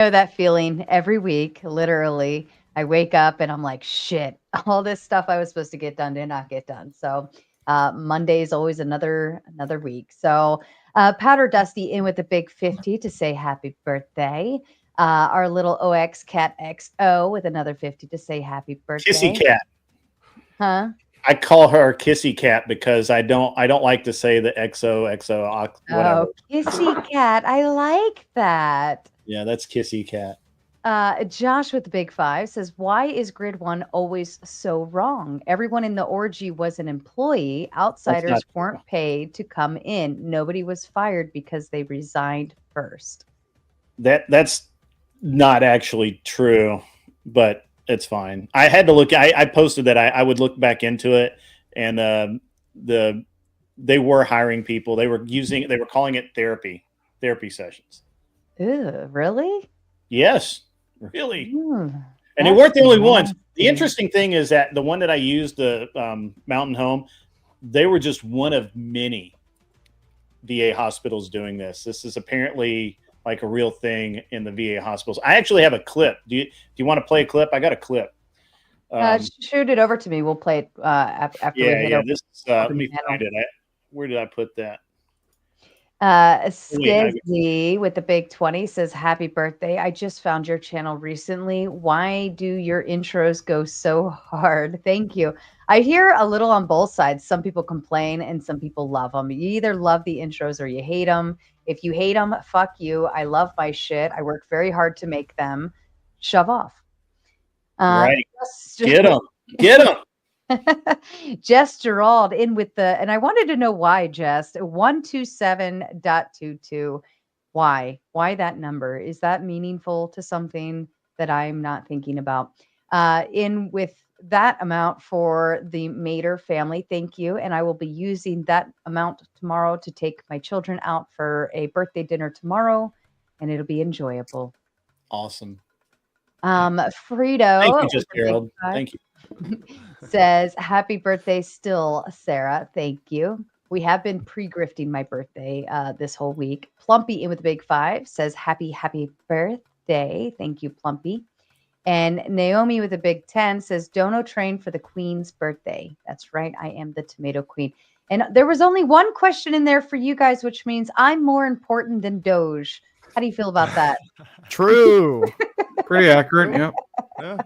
know that feeling every week, literally. I wake up and I'm like, shit, all this stuff I was supposed to get done did not get done. So Monday is always another week. So Powder Dusty in with the big 50 to say happy birthday. Our little OX Cat XO with another 50 to say happy Kissy birthday. cat. Huh? I call her Kissy cat because I don't like to say the XO whatever. Oh, Kissy Cat. I like that. Yeah, that's Kissy cat. Josh with the big five says, why is grid one always so wrong? Everyone in the orgy was an employee. That's not Outsiders true. weren't paid to come in. Nobody was fired because they resigned first. That's not actually true, but it's fine. I had to look. I posted that I would look back into it, and the they were hiring people. They were calling it therapy sessions. Ew, really? Yes, really. And they That's weren't the only ones. The nasty. interesting thing is that the one that I used, the Mountain Home, they were just one of many VA hospitals doing this. This is apparently like a real thing in the VA hospitals. I actually have a clip. Do you want to play a clip? I got a clip. Shoot it over to me. We'll play it after we hit over. This let me find it. Where did I put that? Skizzy with the big 20 says, happy birthday. I just found your channel recently. Why do your intros go so hard? Thank you. I hear a little on both sides. Some people complain and some people love them. You either love the intros or you hate them. If you hate them, fuck you. I love my shit. I work very hard to make them. Shove off. Right. Get them. Get them. Jess Gerald in with and I wanted to know why, Jess. 127.22. Why? Why that number? Is that meaningful to something that I'm not thinking about? In with that amount for the Mater family. Thank you. And I will be using that amount tomorrow to take my children out for a birthday dinner tomorrow, and it'll be enjoyable. Awesome. Frito. Thank you, Jess Gerald. Thank you. Says, happy birthday still, Sarah. Thank you. We have been pre-grifting my birthday this whole week. Plumpy in with the big five says, happy birthday. Thank you, Plumpy. And Naomi with a big 10 says, Dono train for the Queen's birthday. That's right. I am the Tomato Queen. And there was only one question in there for you guys, which means I'm more important than Doge. How do you feel about that? True. Pretty accurate. Yep. Yeah.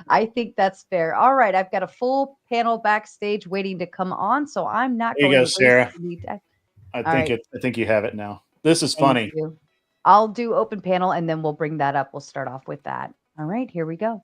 I think that's fair. All right, I've got a full panel backstage waiting to come on, so I'm not There you going go, to Sarah. I think you have it now. This is funny. I'll do open panel and then we'll bring that up. We'll start off with that. All right, here we go.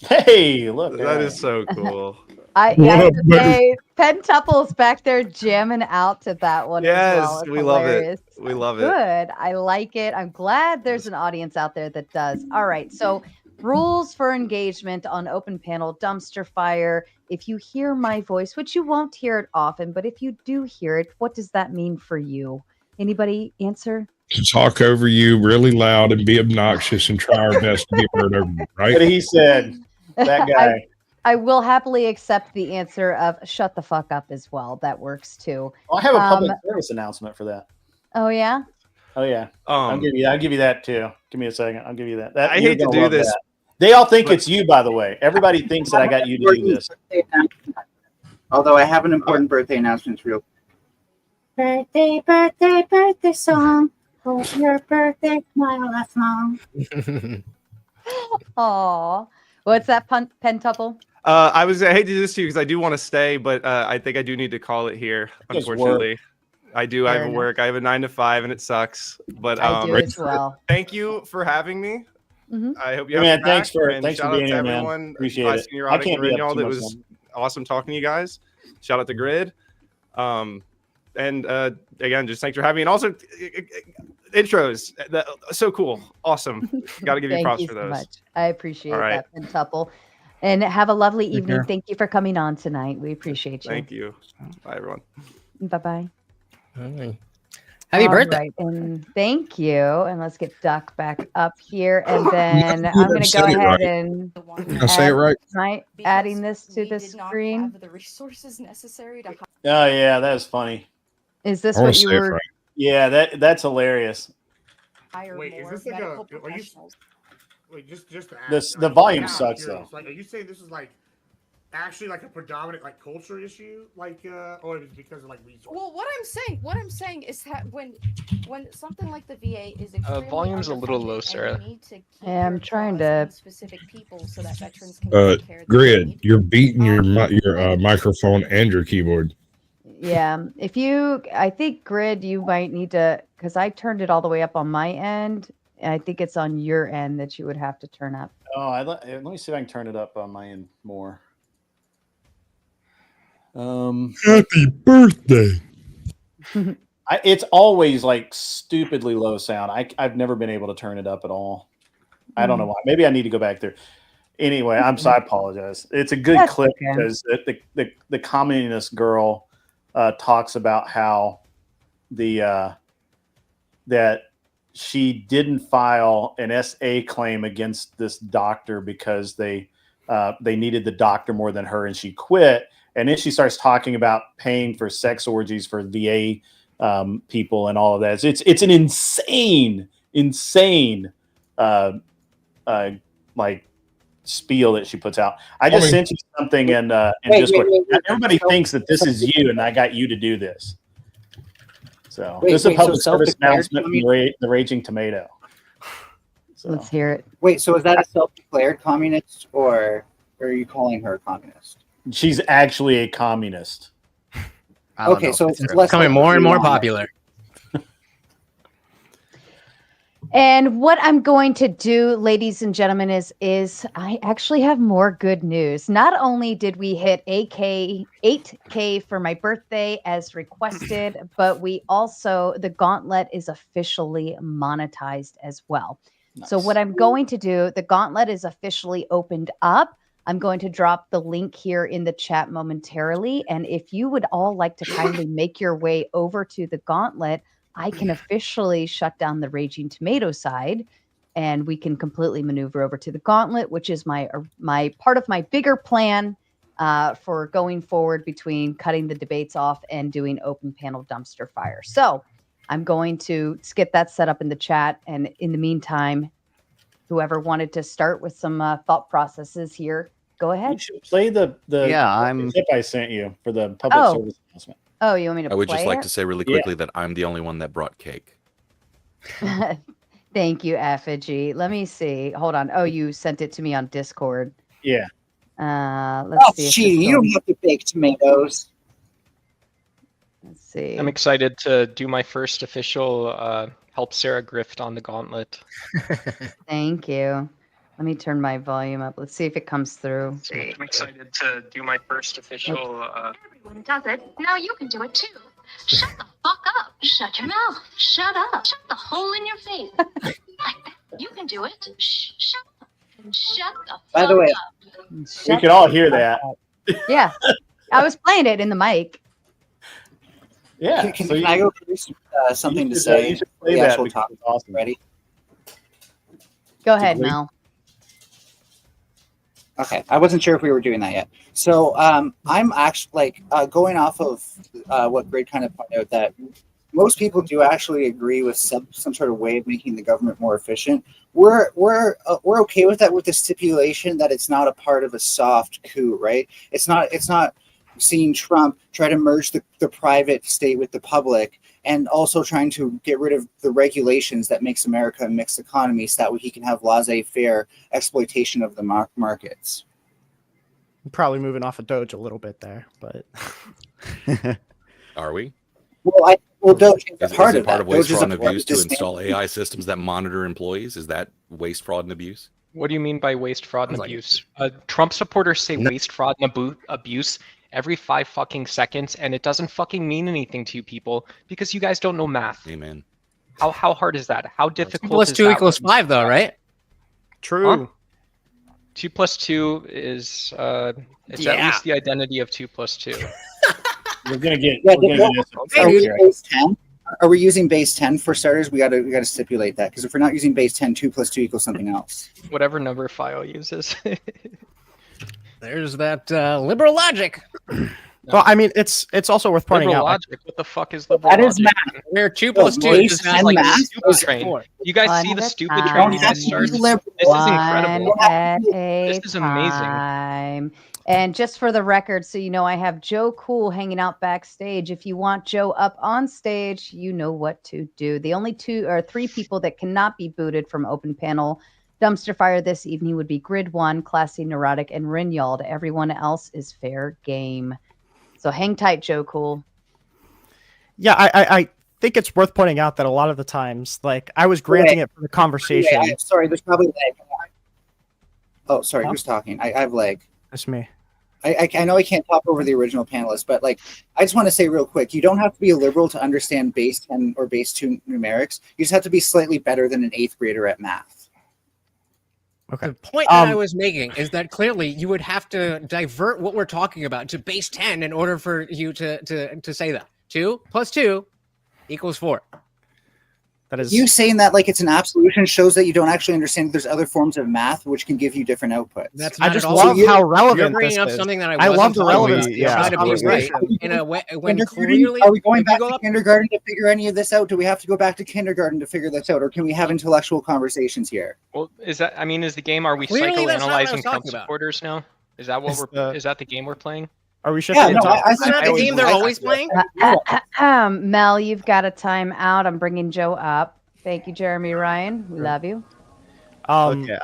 Hey, look. That is so cool. I have to say, Pentuple's back there jamming out to that one as well. It's we hilarious. love it. We love it. Good. I like it. I'm glad there's an audience out there that does. All right. So, rules for engagement on open panel dumpster fire. If you hear my voice, which you won't hear it often, but if you do hear it, what does that mean for you? Anybody answer? To talk over you really loud and be obnoxious and try our best to get heard over you, right? What he said. That guy. I will happily accept the answer of shut the fuck up as well. That works too. I have a public service announcement for that. Oh yeah? Oh yeah. I'll give you that too. Give me a second. I'll give you that. I hate to do this. That. They all think it's you, by the way. Everybody thinks that I got you to do this. Although I have an important birthday announcement real quick. Birthday song. For your birthday, my last song. Aw. What's that pentuple? I hate to do this to you because I do want to stay, but I think I do need to call it here. Just Unfortunately, I do. I Fair have a enough. work. I have a 9 to 5, and it sucks. But I do as well. thank you for having me. Mhm. I hope you Yeah, have man, thanks for and being shout out to here, man. everyone. Appreciate Class it. Senior I Audit can't be up y'all. too That much was longer. awesome talking to you guys. Shout out to Grid. And again, just thanks for having me. And also intros. So cool. Awesome. Got to give you Thank props you for so those. much. I appreciate All right. that pentuple. And have a lovely Take evening. care. Thank you for coming on tonight. We appreciate you. Thank you. Bye, everyone. Bye-bye. Happy All birthday. right, and thank you. And let's get Duck back up here. And then You I'm going to said go it ahead right. and Did I say it right? adding this to the screen. the resources necessary to Oh yeah, that was funny. Is this I want what to you say it were? right. Yeah, that's hilarious. hire Wait, is more this like medical are you professionals. wait just to ask, This the like, volume now I'm sucks curious, though. Like, are you saying this is like actually like a predominant like culture issue, like or is it because of like resources? Well, what I'm saying is that when something like the VA is extremely volume's a little low, underfunded Sarah. and you need to keep Yeah, I'm your trying claws to- in specific people so that veterans can get the care that they Grid, need. you're beating your Like- microphone and your keyboard. Yeah, I think Grid, you might need to, because I turned it all the way up on my end. And I think it's on your end that you would have to turn up. Oh, let me see if I can turn it up on my end more. Happy birthday. It's always like stupidly low sound. I've never been able to turn it up at all. I don't know why. Maybe I need to go back there. Anyway, I apologize. It's a good That's clip okay. because the communist girl talks about how that she didn't file an SA claim against this doctor because they needed the doctor more than her, and she quit. And then she starts talking about paying for sex orgies for VA people and all of that. It's an insane like spiel that she puts out. I just sent you something in Discord. Everybody thinks that this is you, and I got you to do this. So this is a public service announcement from the Raging Tomato. So. Let's hear it. Wait, so is that a self-declared communist, or are you calling her a communist? She's actually a communist. Okay, so it's less becoming more and more popular. And what I'm going to do, ladies and gentlemen, is I actually have more good news. Not only did we hit 8K for my birthday as requested, but the gauntlet is officially monetized as well. Nice. So what I'm going to do, the gauntlet is officially opened up. I'm going to drop the link here in the chat momentarily. And if you would all like to kindly make your way over to the gauntlet, I can officially shut down the Raging Tomato side, and we can completely maneuver over to the gauntlet, which is my part of my bigger plan for going forward between cutting the debates off and doing open panel dumpster fire. So I'm going to get that set up in the chat. And in the meantime, whoever wanted to start with some thought processes here, go ahead. You should play the tip I sent you for the public service announcement. Oh, you want me to play I would just like it? to say really quickly that I'm the only one that brought cake. Thank you, Effigy. Let me see. Hold on. Oh, you sent it to me on Discord. Yeah. Let's see. Cheating. You don't have to bake tomatoes. Let's see. I'm excited to do my first official help Sarah grift on the gauntlet. Thank you. Let me turn my volume up. Let's see if it comes through. I'm excited to do my first official. Everyone does it. Now you can do it too. Shut the fuck up. Shut your mouth. Shut up. Shut the hole in your face. Like that. You can do it. Shut up. Shut the fuck up. By the way, we could all hear that. Yeah. I was playing it in the mic. Yeah. Can I go through something to say? You should play that. Topic. Awesome. Ready? Go ahead, Mel. Okay, I wasn't sure if we were doing that yet. So I'm actually going off of what Grid kind of pointed out, that most people do actually agree with some sort of way of making the government more efficient. We're okay with that, with the stipulation that it's not a part of a soft coup, right? It's not seeing Trump try to merge the private state with the public and also trying to get rid of the regulations that makes America a mixed economy so that way he can have laissez-faire exploitation of the markets. Probably moving off of Doge a little bit there, but Are we? Well, Doge is Is part it of part that. of waste, Doge is fraud, a and part abuse of to this install AI systems that monitor employees? Is that waste, fraud, and abuse? What do you mean by waste, fraud, and abuse? Trump supporters say waste, fraud, and abuse every 5 fucking seconds, and it doesn't fucking mean anything to you people because you guys don't know math. Amen. How hard is that? How difficult 2 + is 2 that? = 5, though, right? True. Huh? 2 + 2 is it's at least the identity of 2 + 2. We're gonna get. Are we base 10? Are we using base 10 for starters? We gotta stipulate that, because if we're not using base 10, 2 + 2 = something else. Whatever number file uses. There's that liberal logic. Well, I mean, it's also worth pointing Liberal out. logic. What the fuck is liberal That is logic? math. Where 2 Oh, + 2 base is 10 like a math stupid is train. 4. You guys One see the at a stupid time. train Don't that have to starts? be liberal. This is incredible. One at a This is amazing. time. And just for the record, so you know, I have Joe Cool hanging out backstage. If you want Joe up on stage, you know what to do. The only 2 or 3 people that cannot be booted from open panel dumpster fire this evening would be Grid 1, Classy Neurotic, and Rinyald. Everyone else is fair game. So hang tight, Joe Cool. Yeah, I think it's worth pointing out that a lot of the times, like, I was granting it for the conversation. Sorry, there's probably lag. Oh, sorry, who's talking? I have lag. That's me. I know I can't talk over the original panelist, but like, I just want to say real quick, you don't have to be a liberal to understand base 10 or base 2 numerics. You just have to be slightly better than an 8th grader at math. Okay. The point that I was making is that clearly you would have to divert what we're talking about to base 10 in order for you to say that. 2 + 2 = 4. That is You saying that like it's an absolution shows that you don't actually understand that there's other forms of math which can give you different outputs. That's I not just at all. love how relevant You're bringing this up is. something that I love the wasn't talking relevance. about. You're trying to be right in a way when clearly. Are we going if you back go to up- kindergarten to figure any of this out? Do we have to go back to kindergarten to figure this out, or can we have intellectual conversations here? Well, is that? I mean, is the game? Are we Clearly, that's not what I was psychoanalyzing Trump talking about. supporters now? Is that what is that the game we're playing? Are we shifting? Yeah, no, I Isn't that the game they're always playing? Mel, you've got a time out. I'm bringing Joe up. Thank you, Jeremy Ryan. We love you. Okay,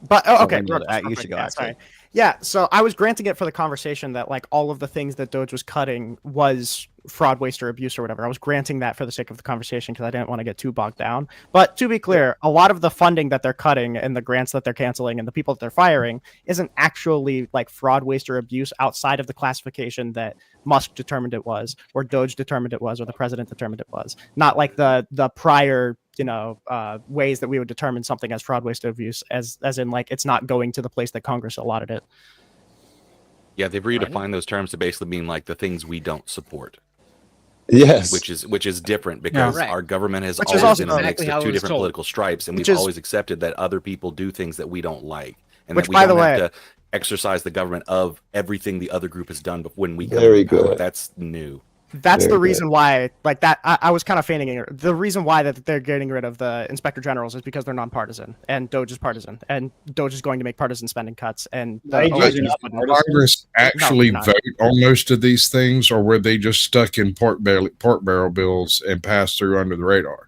But okay, you should go. Yeah, sorry. Yeah, so I was granting it for the conversation that like all of the things that Doge was cutting was fraud, waste, or abuse or whatever. I was granting that for the sake of the conversation because I didn't want to get too bogged down. But to be clear, a lot of the funding that they're cutting and the grants that they're canceling and the people that they're firing isn't actually like fraud, waste, or abuse outside of the classification that Musk determined it was, or Doge determined it was, or the president determined it was. Not like the prior ways that we would determine something as fraud, waste, or abuse, as in like it's not going to the place that Congress allotted it. Yeah, they've redefined those terms to basically mean like the things we don't support. Yes, which is different because Right. our government has Which is always also been a mix exactly how of it two was different told. political stripes, and Which we've is- always accepted that other people do things that we don't like, and Which, that we by the don't have way- to exercise the government of everything the other group has done when we come Very to power. good. That's new. That's Very the good. reason why, like that, I was kind of feigning it. The reason why that they're getting rid of the inspector generals is because they're nonpartisan, and Doge is partisan, and Doge is going to make partisan spending cuts, and the Hey, Doge, elections you're not wouldn't- partisan? Congress actually not. vote on most of these things, or were they just stuck in pork barrel bills and passed through under the radar?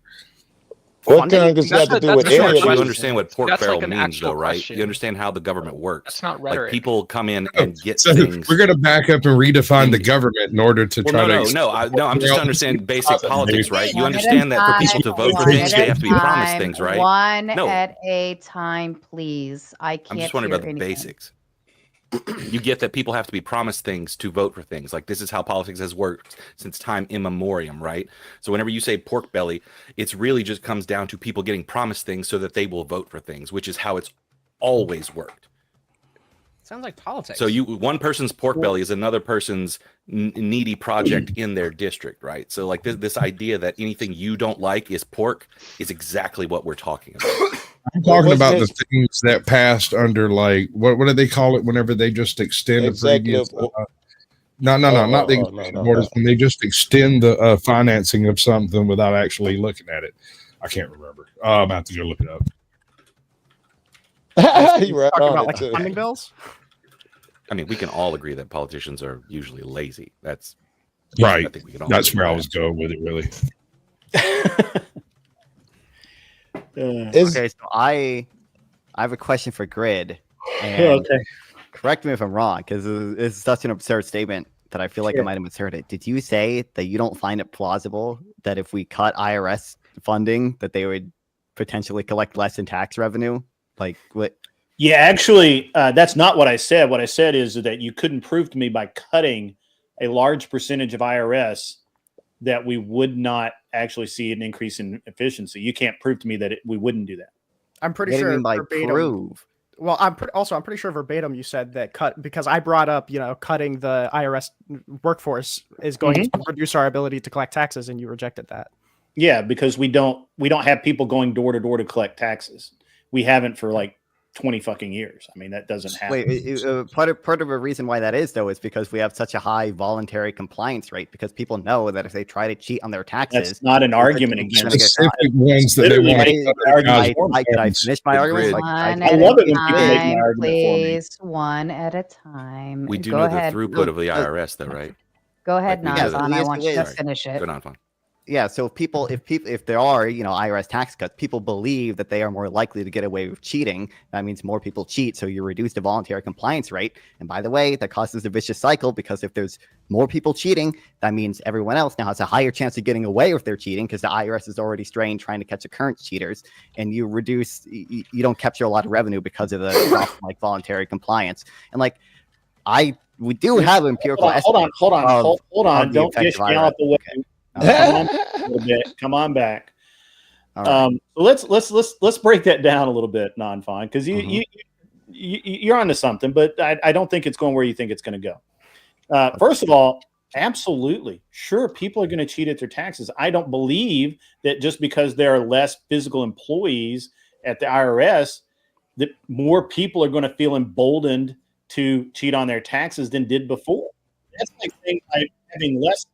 What Funding? Congress got to do with that's You not any of question. this? understand what pork That's barrel like an means, actual though, right? question. You understand how the government works. That's not Like rhetoric. people come in and get So things. we're going to back up and redefine the government in order to Well, try no, to. no. I'm just Well, understanding basic politics, right? You One at a understand that for people to time, vote for one things, at they a have to be promised time, things, right? One No. at a time, please. I can't I'm just wondering hear about the anything. basics. You get that people have to be promised things to vote for things. Like this is how politics has worked since time immemorial, right? So whenever you say pork belly, it's really just comes down to people getting promised things so that they will vote for things, which is how it's always worked. Sounds like politics. So one person's pork belly is another person's needy project in their district, right? So like this idea that anything you don't like is pork is exactly what we're talking about. I'm talking What's about the next? things that passed under like what do they call it whenever they just extend a previous? Executive Not the no, executive orders, when they just extend the financing of something without actually looking at it. I can't remember. I'm about to go look it up. You right Talking on about it, like too. funding bills. I mean, we can all agree that politicians are usually lazy. That's Right. I think we can all That's agree where I with was going with it, really. Okay, so I have a question for Grid. And Okay. correct me if I'm wrong, because it's such an absurd statement that I feel like I Sure. might have misheard it. Did you say that you don't find it plausible that if we cut IRS funding, that they would potentially collect less in tax revenue? Like what? Yeah, actually, that's not what I said. What I said is that you couldn't prove to me by cutting a large percentage of IRS that we would not actually see an increase in efficiency. You can't prove to me that we wouldn't do that. I'm pretty What do you sure mean by verbatim. prove? Well, I'm pretty sure verbatim you said that cut, because I brought up, cutting the IRS workforce is going to reduce our ability to collect taxes, and you rejected that. Yeah, because we don't have people going door to door to collect taxes. We haven't for like 20 fucking years. I mean, that doesn't happen. Wait, part of a reason why that is, though, is because we have such a high voluntary compliance rate, because people know that if they try to cheat on their taxes, That's not an argument against specific ones that they want to. Can I finish my argument? One I at love a it when people make my time, argument for me. please. One at a time. We do Go know ahead. the throughput of the IRS, though, right? Go ahead, Like, we do Nazan. the- I want you to Sorry. finish it. Go Nazan. Yeah, so if there are IRS tax cuts, people believe that they are more likely to get away with cheating. That means more people cheat, so you reduce the voluntary compliance rate. And by the way, that causes a vicious cycle, because if there's more people cheating, that means everyone else now has a higher chance of getting away with their cheating, because the IRS is already strained trying to catch the current cheaters, and you don't capture a lot of revenue because of the like voluntary compliance. And like we do have empirical. Hold on. Don't dish gallop away. Come on back a little bit. Come on back. Let's break that down a little bit, Non-Fine, because you're onto something, but I don't think it's going where you think it's going to go. First of all, absolutely, sure, people are going to cheat at their taxes. I don't believe that just because there are less physical employees at the IRS, that more people are going to feel emboldened to cheat on their taxes than did before. That's like saying by having less.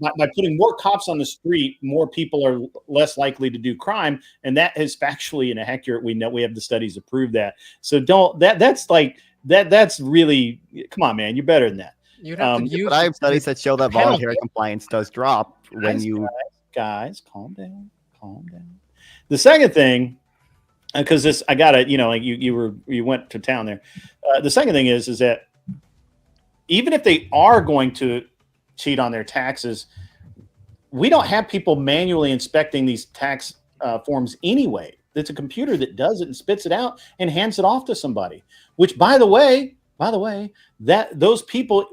By putting more cops on the street, more people are less likely to do crime, and that is factually inaccurate. We know, we have the studies to prove that. So that's really, come on, man, you're better than that. But I have studies that show that voluntary compliance does drop when you guys calm down. The second thing, because this I gotta, like you went to town there. The second thing is that even if they are going to cheat on their taxes, we don't have people manually inspecting these tax forms anyway. It's a computer that does it and spits it out and hands it off to somebody, which by the way, those people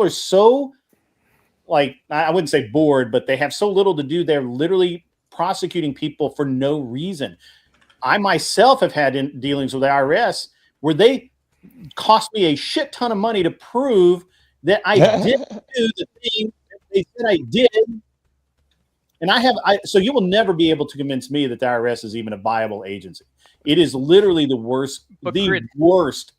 are so, like, I wouldn't say bored, but they have so little to do. They're literally prosecuting people for no reason. I myself have had dealings with the IRS where they cost me a shit ton of money to prove that I did do the thing that they said I did. And so you will never be able to convince me that the IRS is even a viable agency. It is literally the worst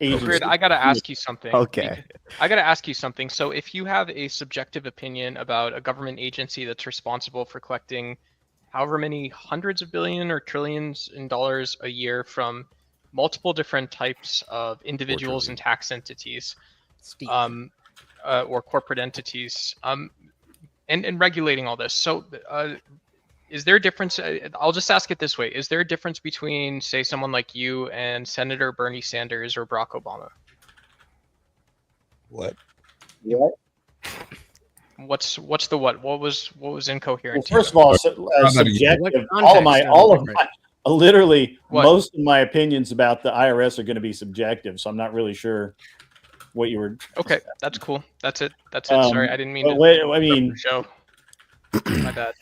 agency. Grid, I got to ask you something. Okay. I got to ask you something. So if you have a subjective opinion about a government agency that's responsible for collecting however many hundreds of billion or trillions in dollars a year from multiple different types of individuals and tax entities, or corporate entities, and regulating all this. So is there a difference? I'll just ask it this way. Is there a difference between, say, someone like you and Senator Bernie Sanders or Barack Obama? What? Yeah. What's the what? What was incoherent? Well, first of all, subjective. Literally, most of my opinions about the IRS are going to be subjective, so I'm not really sure what you were. Okay, that's cool. That's it. Sorry, I didn't mean to. Wait, I mean, show. My bad.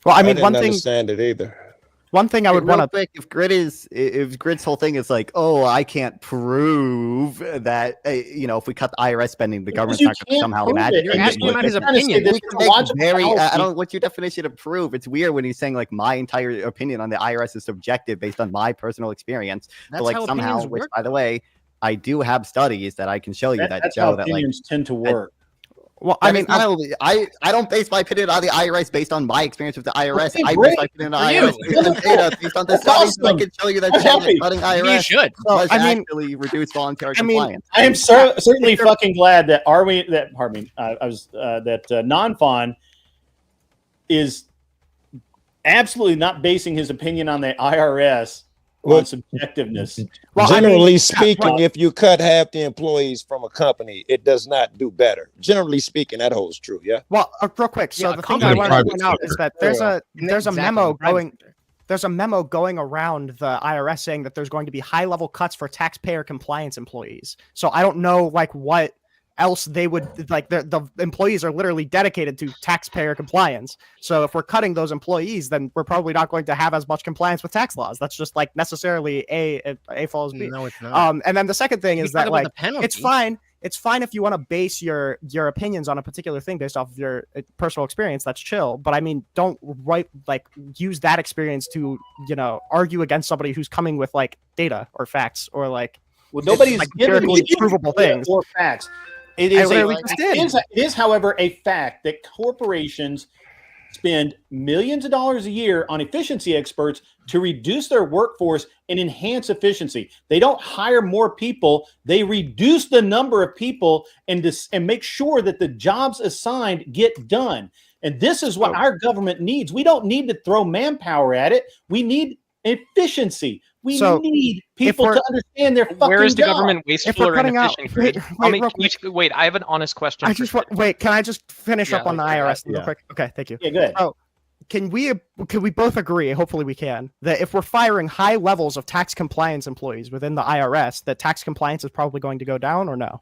Well, I mean, didn't one thing. Understand it either. One thing I would want to think if Grid's whole thing is like, oh, I can't prove that, if we cut the IRS spending, the government's not going to somehow imagine. You're asking about his opinion. I don't know what's your definition of prove. It's weird when he's saying like my entire opinion on the IRS is subjective based on my personal experience. That's but like how somehow, opinions which work. by the way, I do have studies that I can show you that that's show how that like opinions tend to work. Well, I mean, I don't base my opinion on the IRS based on my experience with the IRS. Okay, I great. base my opinion on the For IRS you. based on data, based on the That's studies that I awesome. can show you that I'm show that happy. cutting You IRS should. does I mean- actually reduce voluntary I mean, compliance. I am certainly fucking glad that Non-Fawn is absolutely not basing his opinion on the IRS on subjectiveness. Generally speaking, if you cut half the employees from a company, it does not do better. Generally speaking, that holds true. Yeah. Well, real quick. So Yeah, the thing I want to private point out is that there's a Exactly, memo the private going. sector. There's a memo going around the IRS saying that there's going to be high-level cuts for taxpayer compliance employees. So I don't know, like, what else they would like. The employees are literally dedicated to taxpayer compliance. So if we're cutting those employees, then we're probably not going to have as much compliance with tax laws. That's just like necessarily A follows B. No, it's not. And then the second thing is Talk that about like the penalty. it's fine. It's fine if you want to base your opinions on a particular thing based off of your personal experience. That's chill. But I mean, don't use that experience to argue against somebody who's coming with like data or facts or like Nobody's giving empirically you provable things or facts. It is, however, a fact that corporations spend millions of dollars a year on efficiency experts to reduce their workforce and enhance efficiency. They don't hire more people; they reduce the number of people and make sure that the jobs assigned get done. And this is what our government needs. We don't need to throw manpower at it. We need efficiency. We need people to understand their fucking Where is the job. government wasteful or inefficient? Wait, I have an honest question. Can I just finish up on the IRS real quick? Okay, thank you. Yeah, good. So, can we both agree? Hopefully, we can. That if we're firing high levels of tax compliance employees within the IRS, that tax compliance is probably going to go down, or no?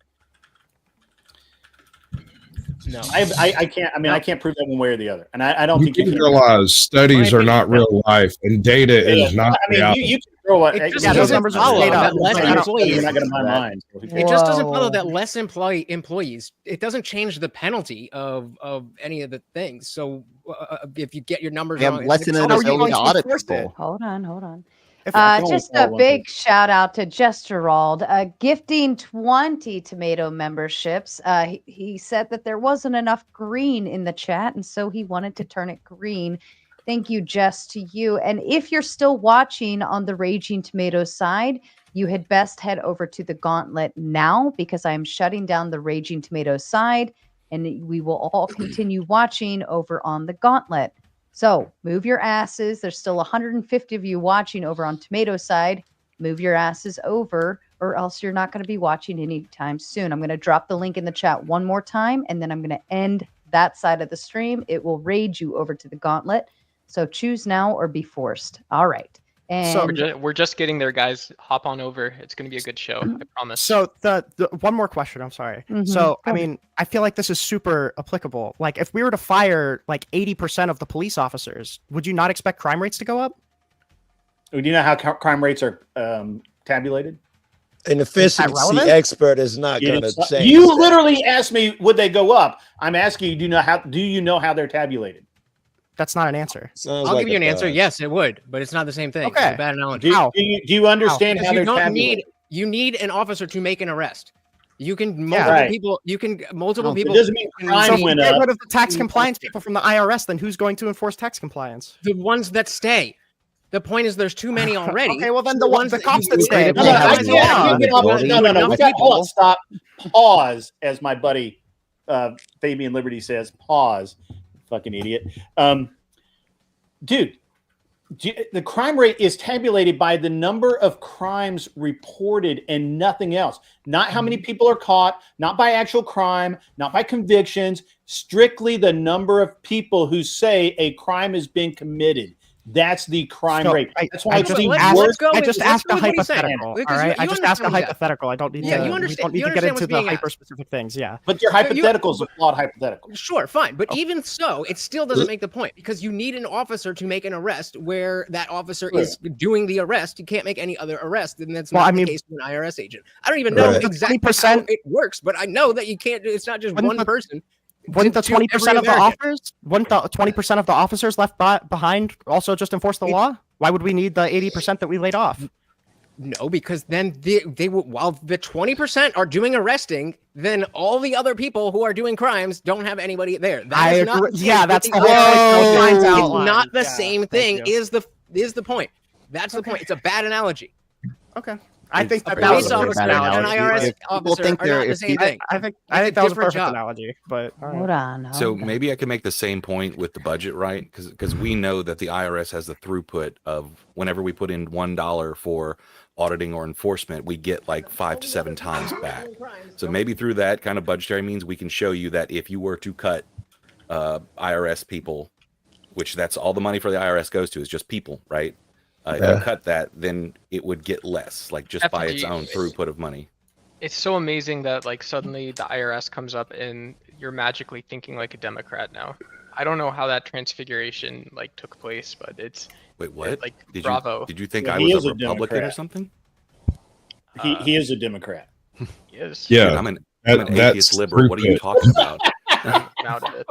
No, I can't. I mean, I can't prove that one way or the other, and I don't think you can realize studies are not real life, and data is not. I mean, you can throw it. It just doesn't follow that less employees. You're not going to my mind. It just doesn't follow that less employees. It doesn't change the penalty of any of the things. So if you get your numbers wrong, less than an ability to audit people. Hold on. don't Just follow a one big shout out to Just Gerald, gifting 20 tomato memberships. He said that there wasn't enough green in the chat, and so he wanted to turn it green. Thank you, Jess, to you. And if you're still watching on the Raging Tomatoes side, you had best head over to the Gauntlet now, because I'm shutting down the Raging Tomatoes side, and we will all continue watching over on the Gauntlet. So move your asses. There's still 150 of you watching over on Tomato side. Move your asses over, or else you're not going to be watching anytime soon. I'm going to drop the link in the chat one more time, and then I'm going to end that side of the stream. It will raid you over to the Gauntlet. So choose now or be forced. All right. And so we're just getting there, guys. Hop on over. It's going to be a good show. I promise. So the one more question. I'm sorry. So I mean, I feel like this is super applicable. Like, if we were to fire like 80% of the police officers, would you not expect crime rates to go up? Do you know how crime rates are tabulated? An efficiency expert is not going to change. You literally asked me, would they go up? I'm asking you, do you know how they're tabulated? That's not an answer. I'll give you an answer. Yes, it would, but it's not the same thing. Okay. It's a bad analogy. Do you understand how they're tabulated? You need an officer to make an arrest. You can multiple people. You can multiple people. It doesn't mean crime went up. Get rid of the tax compliance people from the IRS. Then who's going to enforce tax compliance? The ones that stay. The point is, there's too many already. Okay, well then the cops that stay. No. We got hold on, stop. Pause, as my buddy Fabian Liberty says. Pause. Fucking idiot. Dude, the crime rate is tabulated by the number of crimes reported and nothing else. Not how many people are caught, not by actual crime, not by convictions, strictly the number of people who say a crime has been committed. That's the crime rate. That's why it's the worst. I just asked a hypothetical. All right, I just asked a hypothetical. I don't need to. You understand. We don't need to get into the hyper specific things. Yeah, but your hypothetical is a flawed hypothetical. Sure, fine, but even so, it still doesn't make the point, because you need an officer to make an arrest where that officer is doing the arrest. You can't make any other arrest, and that's not the case with an IRS agent. I don't even know exactly how it works, but I know that you can't. It's not just one person. Wouldn't the 20% of the officers? Wouldn't the 20% of the officers left behind also just enforce the law? Why would we need the 80% that we laid off? No, because then they will, while the 20% are doing arresting, then all the other people who are doing crimes don't have anybody there. That is not the same that's thing. the whole point I was trying to It's outline. not the Yeah, same thank thing. you. Is the point? That's the point. It's a bad analogy. Okay. I think A that police was a officer bad and an analogy. IRS If people officer think are not they're- the if same people- thing. I think It's a that was a different perfect job. analogy, but all right. Hold on. So maybe I can make the same point with the budget, right? Because we know that the IRS has the throughput of whenever we put in $1 for auditing or enforcement, we get like 5 to 7 times back. So maybe through that kind of budgetary means, we can show you that if you were to cut IRS people, which that's all the money for the IRS goes to is just people, right? If you cut that, then it would get less, like just by its FTG. own throughput of money. It's so amazing that like suddenly the IRS comes up and you're magically thinking like a Democrat now. I don't know how that transfiguration like took place, but it's Wait, what? like Did bravo. You, did you think Yeah, I he was is a a Republican or Democrat. something? He is a Democrat. He is. Yeah, Dude, I'm an atheist liberal. What are you talking about? Out of it.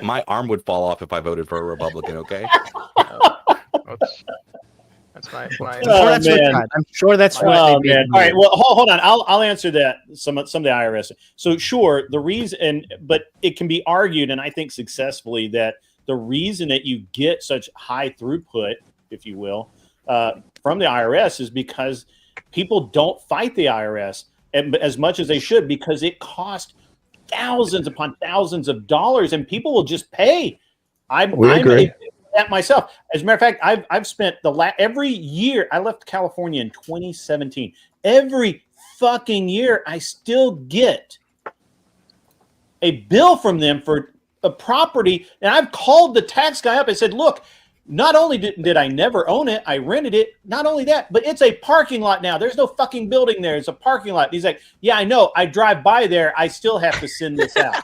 My arm would fall off if I voted for a Republican. Okay. That's my. I'm sure that's what Oh they man! did. All right. Well, hold on. I'll answer that. Some of the IRS. So sure, the reason, but it can be argued, and I think successfully, that the reason that you get such high throughput, if you will, from the IRS is because people don't fight the IRS as much as they should, because it costs thousands upon thousands of dollars, and people will just pay. I'm agree. That myself. As a matter of fact, I've spent every year. I left California in 2017. Every fucking year, I still get a bill from them for a property, and I've called the tax guy up and said, "Look, not only did I never own it, I rented it. Not only that, but it's a parking lot now. There's no fucking building there. It's a parking lot." And he's like, "Yeah, I know. I drive by there. I still have to send this out."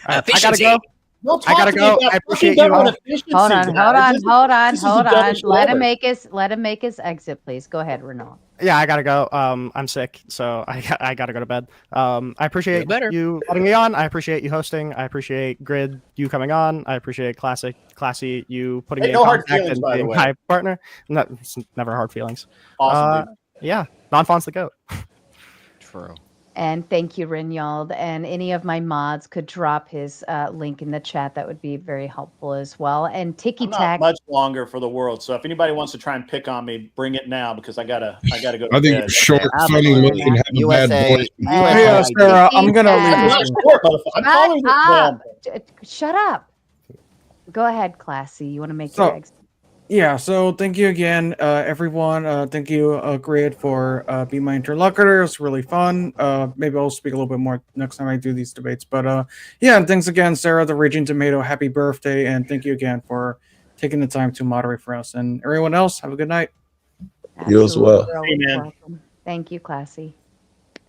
I gotta go. Don't I gotta talk to me go. about I appreciate fucking you. government efficiency, Hold on, guys. This is the dumbest shit Let ever. him make his exit, please. Go ahead, Renault. Yeah, I gotta go. I'm sick, so I gotta go to bed. I appreciate you letting me on. I appreciate you hosting. I appreciate Grid you coming on. I appreciate Classy you putting me in no hard contact feelings, and by the being way. my partner. No, it's never hard feelings. Awesome, dude. Yeah, non-Fonz the goat. True. And thank you, Rinyald. And any of my mods could drop his link in the chat. That would be very helpful as well. And Tiki I'm not Tack. much longer for the world. So if anybody wants to try and pick on me, bring it now, because I gotta go to I think bed. you're short, funny looking, have a bad voice. Yeah, Sarah, I'm gonna leave I'm this not room. short, motherfucker. I'm taller than up. well, Shut up. Go ahead, Classy. You want to make So- your exit? Yeah, so thank you again, everyone. Thank you, Grid, for being my interlocutor. It was really fun. Maybe I'll speak a little bit more next time I do these debates. But yeah, and thanks again, Sarah, the Raging Tomato. Happy birthday, and thank you again for taking the time to moderate for us. And everyone else, have a good night. You as well. Absolutely welcome. Thank you, Classy.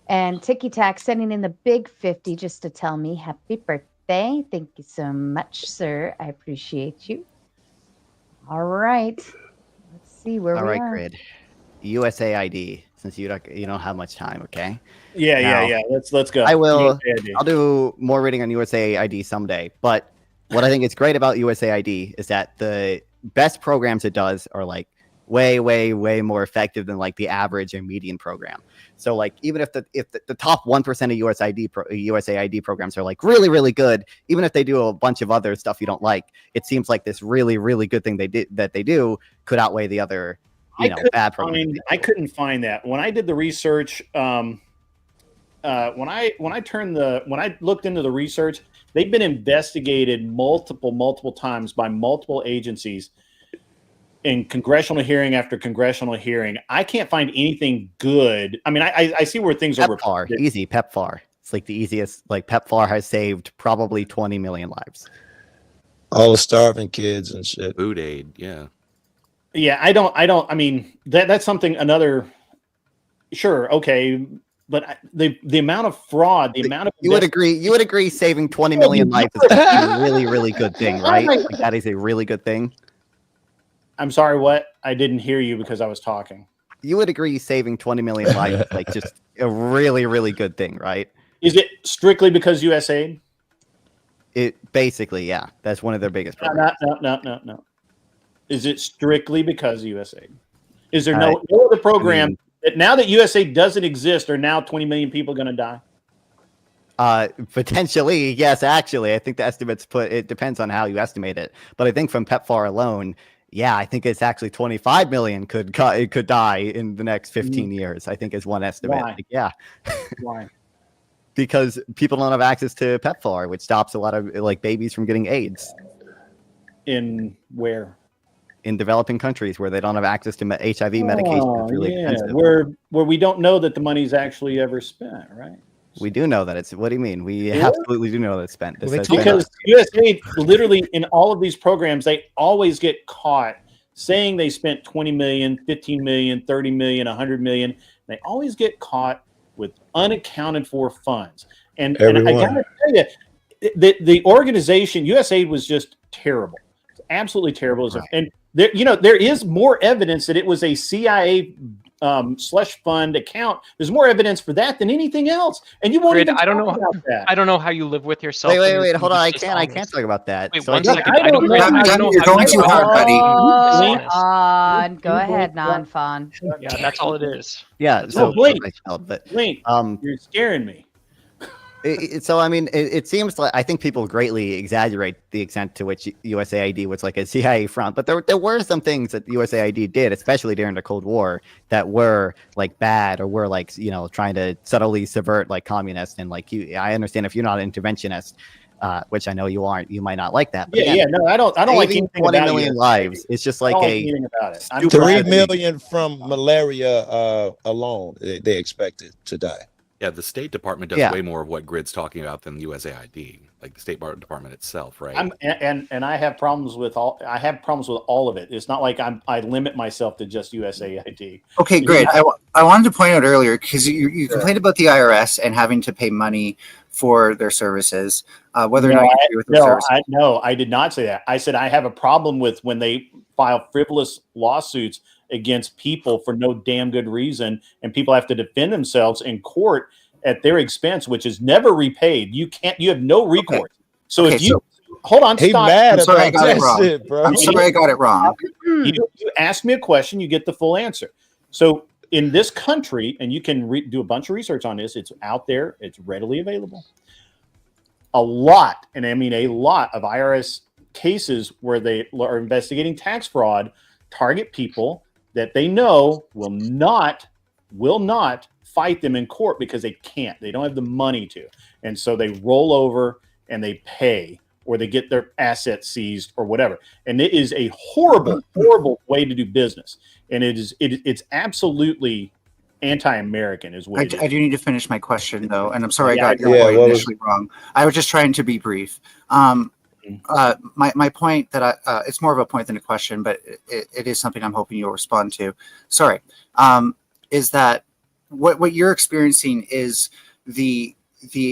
And Tiki Tack sending in the big 50 just to tell me happy birthday. Thank you so much, sir. I appreciate you. All right. Let's see where All we right, are. Grid. USAID, since you don't have much time, okay? Yeah. Let's go. I will. USAID. I'll do more reading on USAID someday. But what I think is great about USAID is that the best programs it does are like way more effective than like the average and median program. So like even if the top 1% of USAID programs are like really good, even if they do a bunch of other stuff you don't like, it seems like this really good thing they do could outweigh the other bad programs. I couldn't find that when I did the research. When I looked into the research, they've been investigated multiple times by multiple agencies in congressional hearing after congressional hearing. I can't find anything good. I mean, I see where things are PEPFAR, easy PEPFAR. It's like the easiest. Like PEPFAR has saved probably 20 million lives. All the starving kids and shit. Food aid, yeah. Yeah, I mean, that's something another. Sure, okay, but the amount of fraud, the amount of you would agree saving 20 million lives is a really good thing, right? Like, that is a really good thing. I'm sorry, what? I didn't hear you because I was talking. You would agree saving 20 million lives is like just a really good thing, right? Is it strictly because USAID? It basically, yeah. That's one of their biggest programs. No. Is it strictly because of USAID? Is there no other program that now that USAID doesn't exist, are now 20 million people going to die? Potentially, yes. Actually, I think the estimates it depends on how you estimate it. But I think from PEPFAR alone, yeah, I think it's actually 25 million could die in the next 15 years. I think is one estimate. Why? Yeah. Why? Because people don't have access to PEPFAR, which stops a lot of like babies from getting AIDS. In where? In developing countries where they don't have access to HIV medication. It's really expensive. Where we don't know that the money's actually ever spent, right? We do know that it's. What do you mean? We absolutely do know that it's spent. Because USAID, literally in all of these programs, they always get caught saying they spent 20 million, 15 million, 30 million, 100 million. They always get caught with unaccounted for funds. And I got to tell you, the organization, USAID, was just terrible. It's absolutely terrible. Right. And there is more evidence that it was a CIA slush fund account. There's more evidence for that than anything else, and you won't even talk about that. I don't know how you live with yourself. Wait, hold on. I can't talk about that. Wait, so one second. I don't know. You're going too hard, buddy. Go ahead, non-fun. Yeah, that's all it is. Yeah. So Blink, but you're scaring me. So I mean, it seems like I think people greatly exaggerate the extent to which USAID was like a CIA front, but there were some things that USAID did, especially during the Cold War, that were like bad or were like trying to subtly subvert like communists and like I understand if you're not an interventionist, which I know you aren't, you might not like that. But no, I don't like anything 20 about million lives. It's just like 3 million from malaria alone. They expected to die. Yeah, the State Department does way more of what Grid's talking about than USAID, like the State Department itself, right? And I have problems with all. I have problems with all of it. It's not like I limit myself to just USAID. Okay, great. I wanted to point out earlier because you complained about the IRS and having to pay money for their services, whether or not you agree with their services. I did not say that. I said I have a problem with when they file frivolous lawsuits against people for no damn good reason, and people have to defend themselves in court at their expense, which is never repaid. You have no recourse. Okay. So if you hold on, stop. I'm sorry, I got it wrong. I'm sorry, I got it wrong. You ask me a question, you get the full answer. So in this country, and you can do a bunch of research on this, it's out there, it's readily available. A lot, and I mean a lot of IRS cases where they are investigating tax fraud target people that they know will not fight them in court because they can't. They don't have the money to. And so they roll over and they pay, or they get their assets seized or whatever. And it is a horrible, horrible way to do business. And it's absolutely anti-American is what I do need to finish my question though. And I'm sorry I got your point initially wrong. I was just trying to be brief. My point that it's more of a point than a question, but it is something I'm hoping you'll respond to. Sorry, is that what you're experiencing is the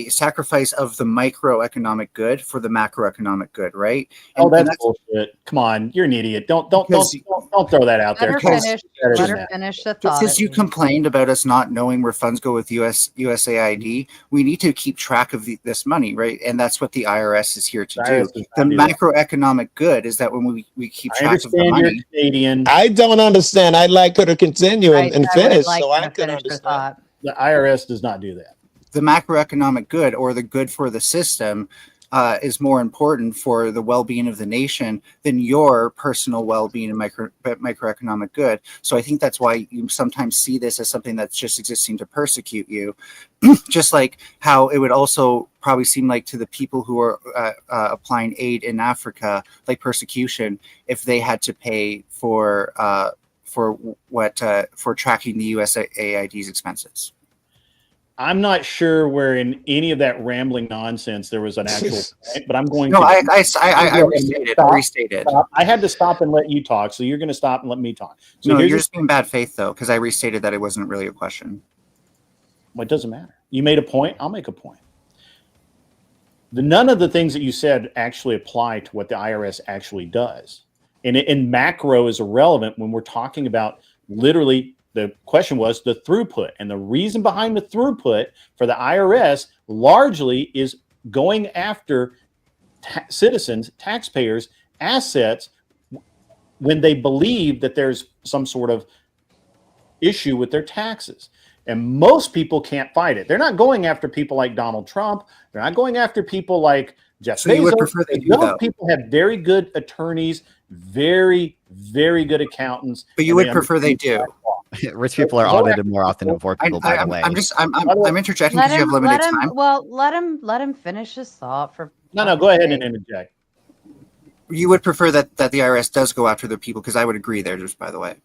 sacrifice of the microeconomic good for the macroeconomic good, right? And, that's bullshit. Come on, you're an idiot. Don't throw that out there. Let her finish the thought. Since you complained about us not knowing where funds go with USAID, we need to keep track of this money, right? And that's what the IRS is here to do. The macroeconomic good is that when we keep track of the money. Canadian. I don't understand. I'd like her to continue and finish, so I can understand. The IRS does not do that. The macroeconomic good, or the good for the system, is more important for the well-being of the nation than your personal well-being and microeconomic good. So I think that's why you sometimes see this as something that's just existing to persecute you, just like how it would also probably seem like to the people who are applying aid in Africa, like persecution, if they had to pay for tracking the USAID's expenses. I'm not sure where in any of that rambling nonsense there was an actual point, but I'm going to. No, I restated. I had to stop and let you talk, so you're going to stop and let me talk. So no, you're just being bad faith, though, because I restated that it wasn't really a question. Well, it doesn't matter. You made a point, I'll make a point. None of the things that you said actually apply to what the IRS actually does. And macro is irrelevant when we're talking about literally. The question was the throughput, and the reason behind the throughput for the IRS largely is going after citizens, taxpayers, assets when they believe that there's some sort of issue with their taxes. And most people can't fight it. They're not going after people like Donald Trump. They're not going after people like Jeff So you would Bezos. prefer they do, Those though? people have very good attorneys, very, very good accountants. But you would prefer they do. Rich people are audited more often than poor people, by the way. I'm interjecting because you have limited time. Well, let him finish his thought. For No, go ahead and interject. You would prefer that the IRS does go after the people, because I would agree there. Just by the way,